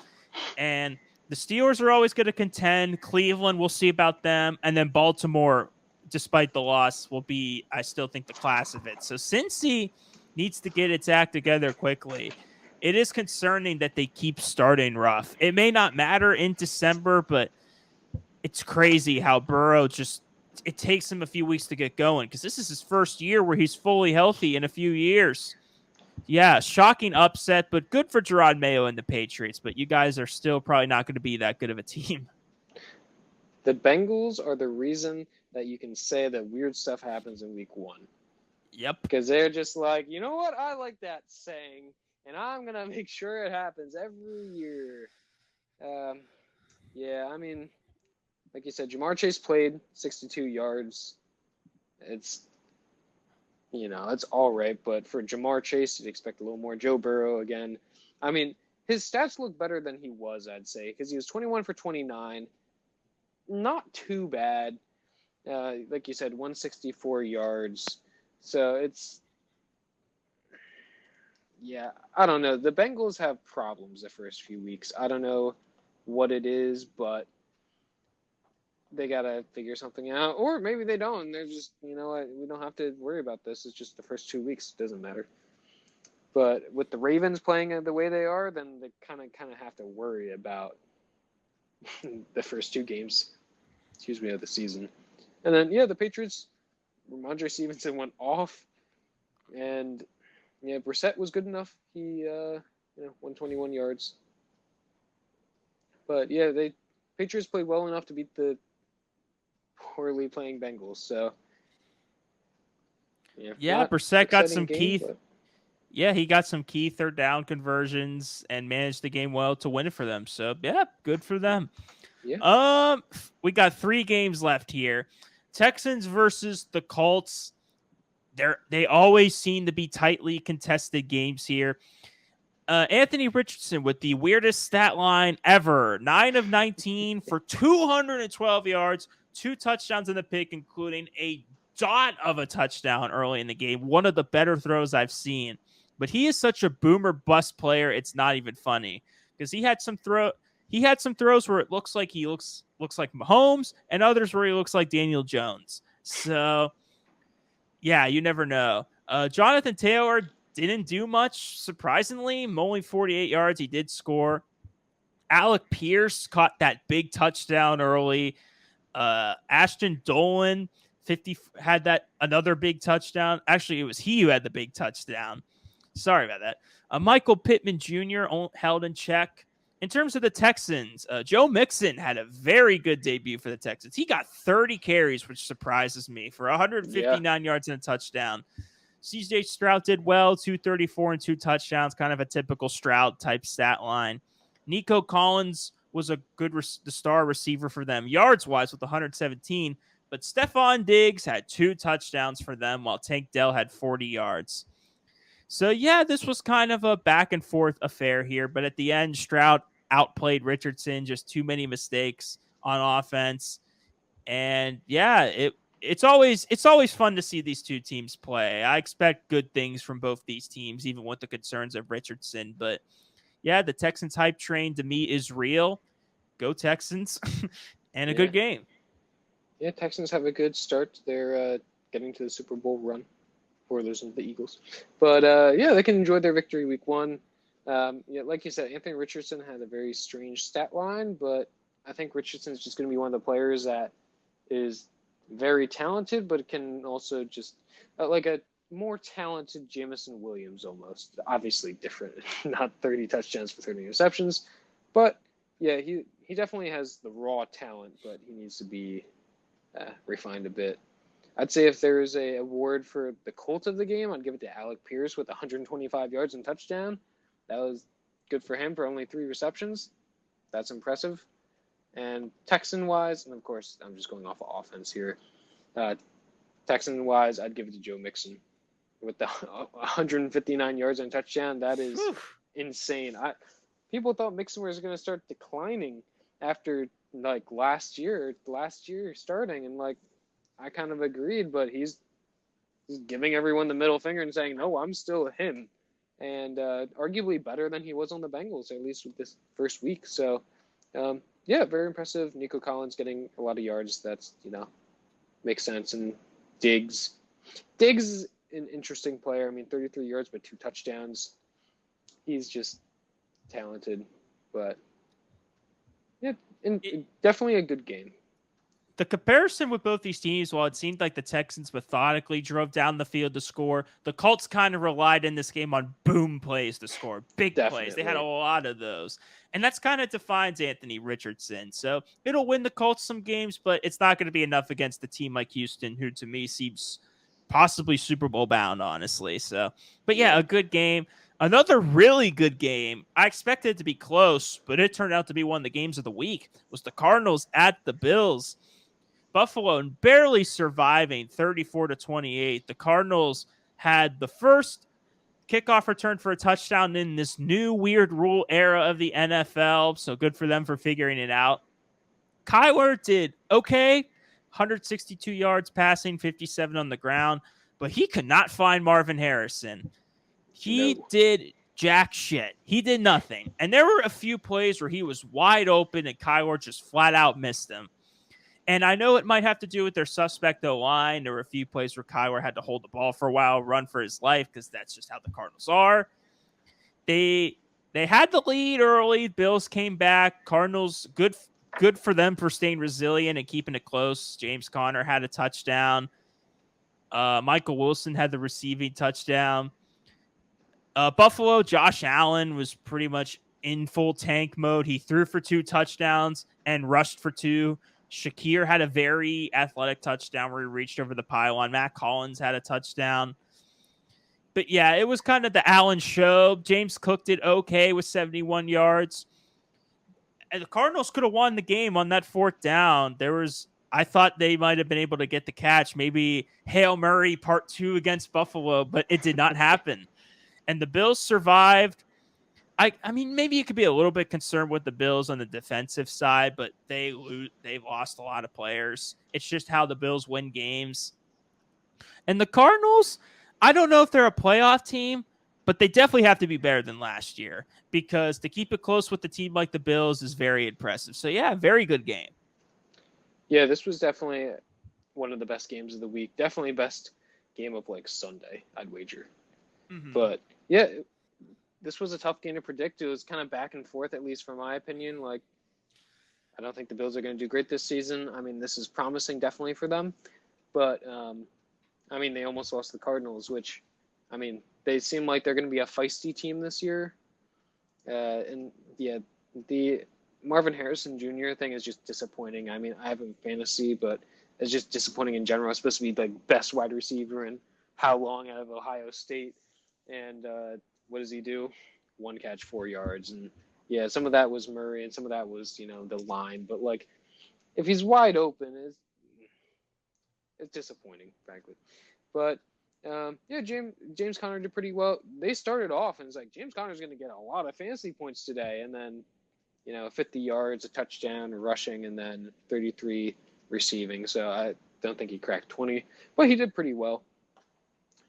And the Steelers are always going to contend. Cleveland, we'll see about them. And then Baltimore, despite the loss, will be, I still think, the class of it. So Cincy needs to get its act together quickly. It is concerning that they keep starting rough. It may not matter in December, but it's crazy how Burrow just, it takes him a few weeks to get going because this is his first year where he's fully healthy in a few years. Yeah, shocking upset, but good for Gerard Mayo and the Patriots. But you guys are still probably not going to be that good of a team. The Bengals are the reason that you can say that weird stuff happens in week 1. Yep. Because they're just like, you know what? I like that saying, and I'm going to make sure it happens every year. Yeah, I mean, like you said, Jamar Chase played 62 yards. It's, it's all right. But for Jamar Chase, you'd expect a little more. Joe Burrow, again. I mean, his stats look better than he was, I'd say, because he was 21 for 29. Not too bad. Like you said, 164 yards. So it's, yeah, I don't know. The Bengals have problems the first few weeks. I don't know what it is, but they got to figure something out. Or maybe they don't. They're just, you know what, we don't have to worry about this. It's just the first 2 weeks. It doesn't matter. But with the Ravens playing the way they are, then they kind of have to worry about the first 2 games, of the season. And then, yeah, the Patriots, Ramondre Stevenson went off. And, yeah, Brissett was good enough. He, 121 yards. But, yeah, Patriots played well enough to beat the poorly playing Bengals. So, yeah, Brissett got some game, key. Yeah, he got some key third down conversions and managed the game well to win it for them. So, yeah, good for them. Yeah. We got 3 games left here. Texans versus the Colts. They always seem to be tightly contested games here. Anthony Richardson with the weirdest stat line ever. 9 of 19 for 212 yards, 2 touchdowns in the pick, including a dot of a touchdown early in the game. One of the better throws I've seen. But he is such a boomer bust player, it's not even funny. Because he had some throws where it looks like he looks like Mahomes, and others where he looks like Daniel Jones. So, yeah, you never know. Jonathan Taylor didn't do much, surprisingly. Only 48 yards. He did score. Alec Pierce caught that big touchdown early. Ashton Dolan had that another big touchdown. Actually, it was he who had the big touchdown. Sorry about that. Michael Pittman Jr. held in check. In terms of the Texans, Joe Mixon had a very good debut for the Texans. He got 30 carries, which surprises me, for 159 yards and a touchdown. CJ Stroud did well, 234 and 2 touchdowns, kind of a typical Stroud-type stat line. Nico Collins was the star receiver for them, yards-wise, with 117, but Stephon Diggs had 2 touchdowns for them, while Tank Dell had 40 yards. So, yeah, this was kind of a back-and-forth affair here, but at the end, Stroud outplayed Richardson, just too many mistakes on offense. And, yeah, it's always fun to see these 2 teams play. I expect good things from both these teams, even with the concerns of Richardson. But, yeah, the Texans hype train to me is real. Go Texans. And a good game. Yeah, Texans have a good start. They're getting to the Super Bowl run. Oilers and the Eagles. But, they can enjoy their victory week 1. Like you said, Anthony Richardson had a very strange stat line, but I think Richardson's just going to be one of the players that is very talented, but can also just like a more talented Jamison Williams almost. Obviously different, not 30 touchdowns for 30 receptions, but yeah, he definitely has the raw talent, but he needs to be refined a bit. I'd say if there's a award for the Colt of the game, I'd give it to Alec Pierce with 125 yards and touchdown. That was good for him for only 3 receptions. That's impressive. And Texan-wise, and of course, I'm just going off of offense here. Texan-wise, I'd give it to Joe Mixon with the 159 yards and touchdown. That is insane. People thought Mixon was going to start declining after like last year starting, and like I kind of agreed, but he's giving everyone the middle finger and saying, no, I'm still him. And arguably better than he was on the Bengals, at least with this first week. So, yeah, very impressive. Nico Collins getting a lot of yards. That's, makes sense. And Diggs is an interesting player. I mean, 33 yards, but 2 touchdowns. He's just talented. But, yeah, definitely a good game. The comparison with both these teams, while it seemed like the Texans methodically drove down the field to score, the Colts kind of relied in this game on boom plays to score, big plays. They had a lot of those. And that's kind of defines Anthony Richardson. So it'll win the Colts some games, but it's not going to be enough against a team like Houston, who to me seems possibly Super Bowl bound, honestly. So, but yeah, a good game. Another really good game. I expected it to be close, but it turned out to be one of the games of the week. Was the Cardinals at the Bills. Buffalo barely surviving 34-28. The Cardinals had the first kickoff return for a touchdown in this new weird rule era of the NFL. So good for them for figuring it out. Kyler did okay. 162 yards passing, 57 on the ground, but he could not find Marvin Harrison. He did jack shit. He did nothing. And there were a few plays where he was wide open and Kyler just flat out missed him. And I know it might have to do with their suspect O-line. There were a few plays where Kyler had to hold the ball for a while, run for his life, because that's just how the Cardinals are. They had the lead early. Bills came back. Cardinals, good for them for staying resilient and keeping it close. James Conner had a touchdown. Michael Wilson had the receiving touchdown. Buffalo, Josh Allen was pretty much in full tank mode. He threw for 2 touchdowns and rushed for 2. Shakir had a very athletic touchdown where he reached over the pylon. Matt Collins had a touchdown. But yeah, it was kind of the Allen show. James Cook did okay with 71 yards. And the Cardinals could have won the game on that 4th down. I thought they might have been able to get the catch. Maybe Hail Murray part 2 against Buffalo, but it did not happen. And the Bills survived. I mean, maybe you could be a little bit concerned with the Bills on the defensive side, but they've lost a lot of players. It's just how the Bills win games. And the Cardinals, I don't know if they're a playoff team, but they definitely have to be better than last year, because to keep it close with a team like the Bills is very impressive. So yeah, very good game. Yeah, this was definitely one of the best games of the week. Definitely best game of like Sunday, I'd wager. Mm-hmm. But yeah, this was a tough game to predict. It was kind of back and forth, at least from my opinion. Like, I don't think the Bills are going to do great this season. I mean, this is promising definitely for them. But, I mean, they almost lost the Cardinals, which, I mean, they seem like they're going to be a feisty team this year. And, yeah, the Marvin Harrison Jr. thing is just disappointing. I mean, I have him fantasy, but it's just disappointing in general. It's supposed to be the best wide receiver in how long out of Ohio State. And what does he do? 1 catch, 4 yards. And yeah, some of that was Murray and some of that was, the line. But like, if he's wide open, it's disappointing, frankly. But yeah, James Conner did pretty well. They started off and it's like, James Conner's going to get a lot of fantasy points today. And then, 50 yards, a touchdown, rushing, and then 33 receiving. So I don't think he cracked 20, but he did pretty well.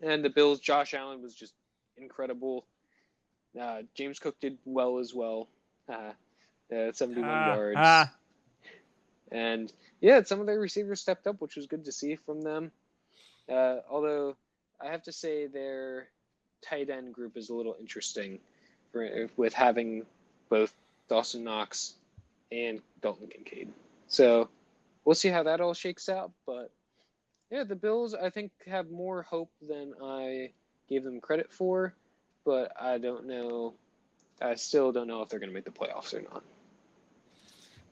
And the Bills, Josh Allen was just incredible. James Cook did well as well. 71 yards. And yeah, some of their receivers stepped up, which was good to see from them. Although I have to say their tight end group is a little interesting with having both Dawson Knox and Dalton Kincaid. So we'll see how that all shakes out. But yeah, the Bills, I think, have more hope than I gave them credit for. But I don't know. I still don't know if they're going to make the playoffs or not.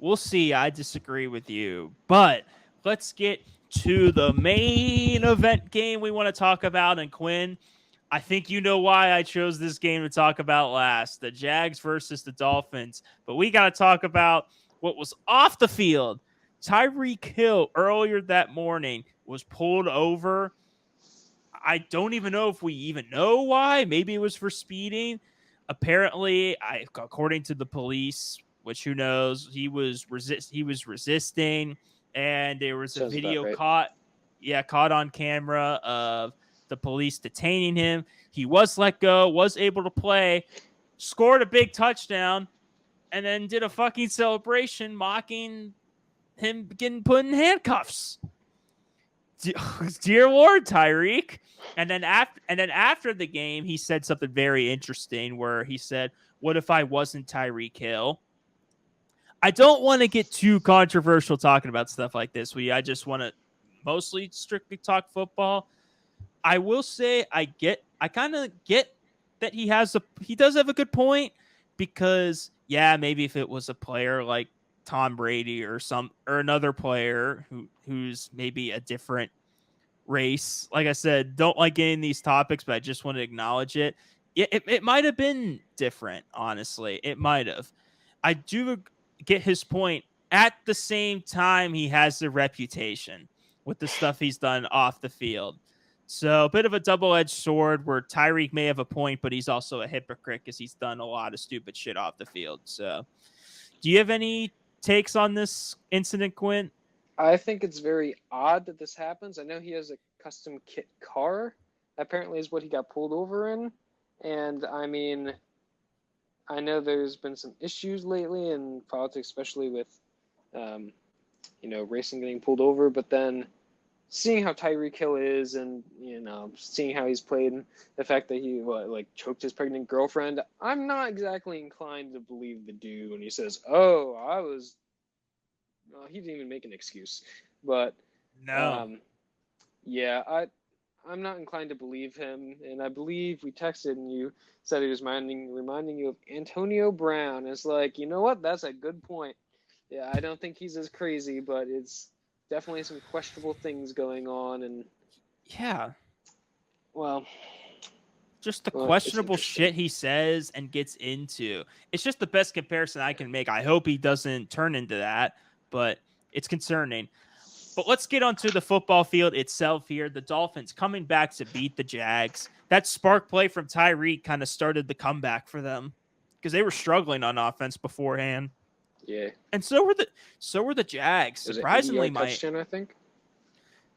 We'll see. I disagree with you. But let's get to the main event game we want to talk about. And Quinn, I think you know why I chose this game to talk about last. The Jags versus the Dolphins. But we got to talk about what was off the field. Tyreek Hill earlier that morning was pulled over. I don't even know if we even know why. Maybe it was for speeding. Apparently, according to the police, which who knows, he was resisting, and there was a Sounds about video right. caught on camera of the police detaining him. He was let go, was able to play, scored a big touchdown, and then did a fucking celebration mocking him getting put in handcuffs. Dear Lord, Tyreek. And then after the game, he said something very interesting where he said, "What if I wasn't Tyreek Hill?" I don't want to get too controversial talking about stuff like this. I just want to mostly strictly talk football. I will say I kind of get that he does have a good point, because yeah, maybe if it was a player like Tom Brady or another player who's maybe a different race. Like I said, don't like getting these topics, but I just want to acknowledge it. It might have been different, honestly. It might have. I do get his point. At the same time, he has the reputation with the stuff he's done off the field. So a bit of a double-edged sword where Tyreek may have a point, but he's also a hypocrite because he's done a lot of stupid shit off the field. So do you have any takes on this incident, Quinn? I think it's very odd that this happens. I know he has a custom kit car, apparently, is what he got pulled over in. And I mean, I know there's been some issues lately in politics, especially with, racing getting pulled over. But then seeing how Tyreek Hill is, and seeing how he's played, and the fact that he choked his pregnant girlfriend, I'm not exactly inclined to believe the dude when he says, "Oh, I was." Well, he didn't even make an excuse, but No. yeah, I'm not inclined to believe him, and I believe we texted and you said he was reminding you of Antonio Brown. It's like, you know what? That's a good point. Yeah, I don't think he's as crazy, but it's definitely some questionable things going on, and Yeah. well, Just the it's questionable interesting. shit he says and gets into. It's just the best comparison I can make. I hope he doesn't turn into that, but it's concerning. But let's get onto the football field itself here. The Dolphins coming back to beat the Jags. That spark play from Tyreek kind of started the comeback for them because they were struggling on offense beforehand. Yeah, And so were the Jags. it was an Surprisingly, 80-yard touchdown, I think.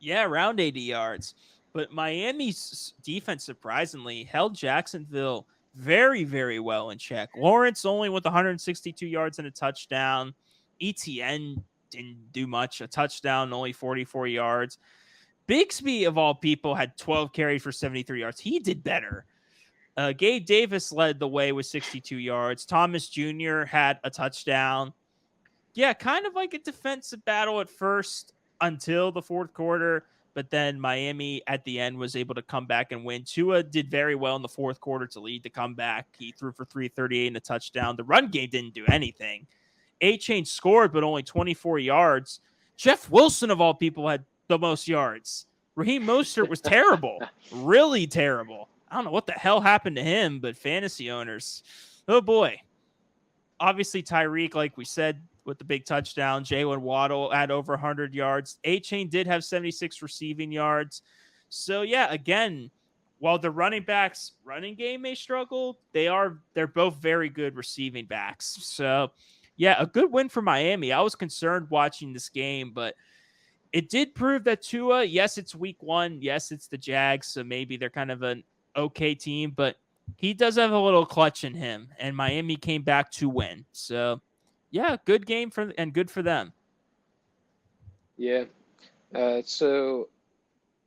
around 80 yards. But Miami's defense surprisingly held Jacksonville very, very well in check. Lawrence only with 162 yards and a touchdown. ETN didn't do much. A touchdown, only 44 yards. Bigsby, of all people, had 12 carries for 73 yards. He did better. Gabe Davis led the way with 62 yards. Thomas Jr. had a touchdown. Yeah, kind of like a defensive battle at first until the fourth quarter, but then Miami at the end was able to come back and win. Tua did very well in the fourth quarter to lead the comeback. He threw for 338 and a touchdown. The run game didn't do anything. A-Chain scored, but only 24 yards. Jeff Wilson, of all people, had the most yards. Raheem Mostert was terrible, really terrible. I don't know what the hell happened to him, but fantasy owners, oh boy. Obviously, Tyreek, like we said, with the big touchdown. Jalen Waddle had over 100 yards. A-Chain did have 76 receiving yards. So, yeah, again, while the running backs running game may struggle, they're both very good receiving backs. So, yeah, a good win for Miami. I was concerned watching this game, but it did prove that Tua, yes, it's week one. Yes, it's the Jags, so maybe they're kind of an okay team, but he does have a little clutch in him, and Miami came back to win. So, yeah, good game and good for them. Yeah. So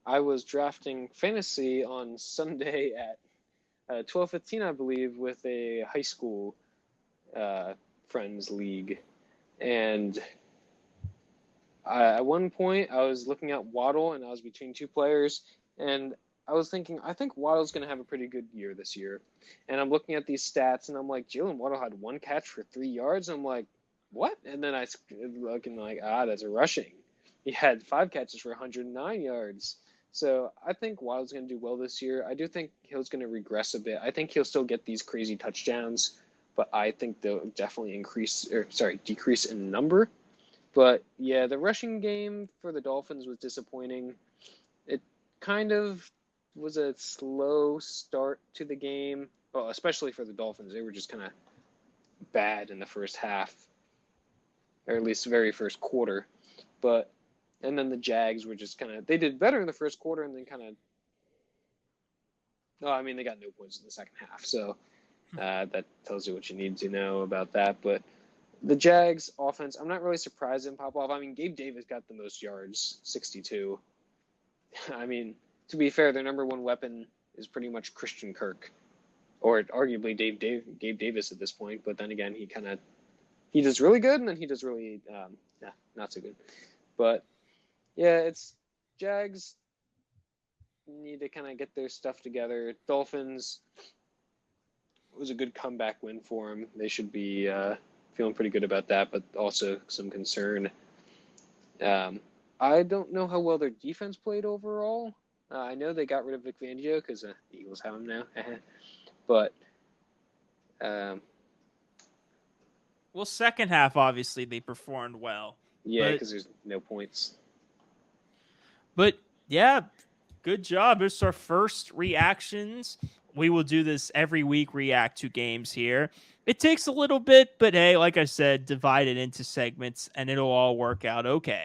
I was drafting fantasy on Sunday at 12:15, I believe, with a high school friends league, And at one point, I was looking at Waddle, and I was between two players, and I was thinking, I think Waddle's going to have a pretty good year this year. And I'm looking at these stats, and I'm like, Jalen Waddle had 1 catch for 3 yards. I'm like, what? And then I look and like, that's a rushing. He had 5 catches for 109 yards. So I think Waddle's going to do well this year. I do think Hill's going to regress a bit. I think he'll still get these crazy touchdowns, but I think they'll definitely decrease in number. But yeah, the rushing game for the Dolphins was disappointing. It kind of was a slow start to the game, well, especially for the Dolphins. They were just kind of bad in the first half, or at least the very first quarter. And then the Jags were just they did better in the first quarter and then they got no points in the second half. So that tells you what you need to know about that. But the Jags offense, I'm not really surprised in pop off. I mean, Gabe Davis got the most yards, 62. I mean, to be fair, their number one weapon is pretty much Christian Kirk, or arguably Gabe Davis at this point. But then again, he does really good, and then he does really not so good. But yeah, it's Jags need to kind of get their stuff together. Dolphins was a good comeback win for them. They should be feeling pretty good about that, but also some concern. I don't know how well their defense played overall. I know they got rid of Vic Fangio because the Eagles have him now. But well, second half, obviously, they performed well. Yeah, because there's no points. But yeah, good job. It's our first reactions. We will do this every week, react to games here. It takes a little bit, but hey, like I said, divide it into segments and it'll all work out okay.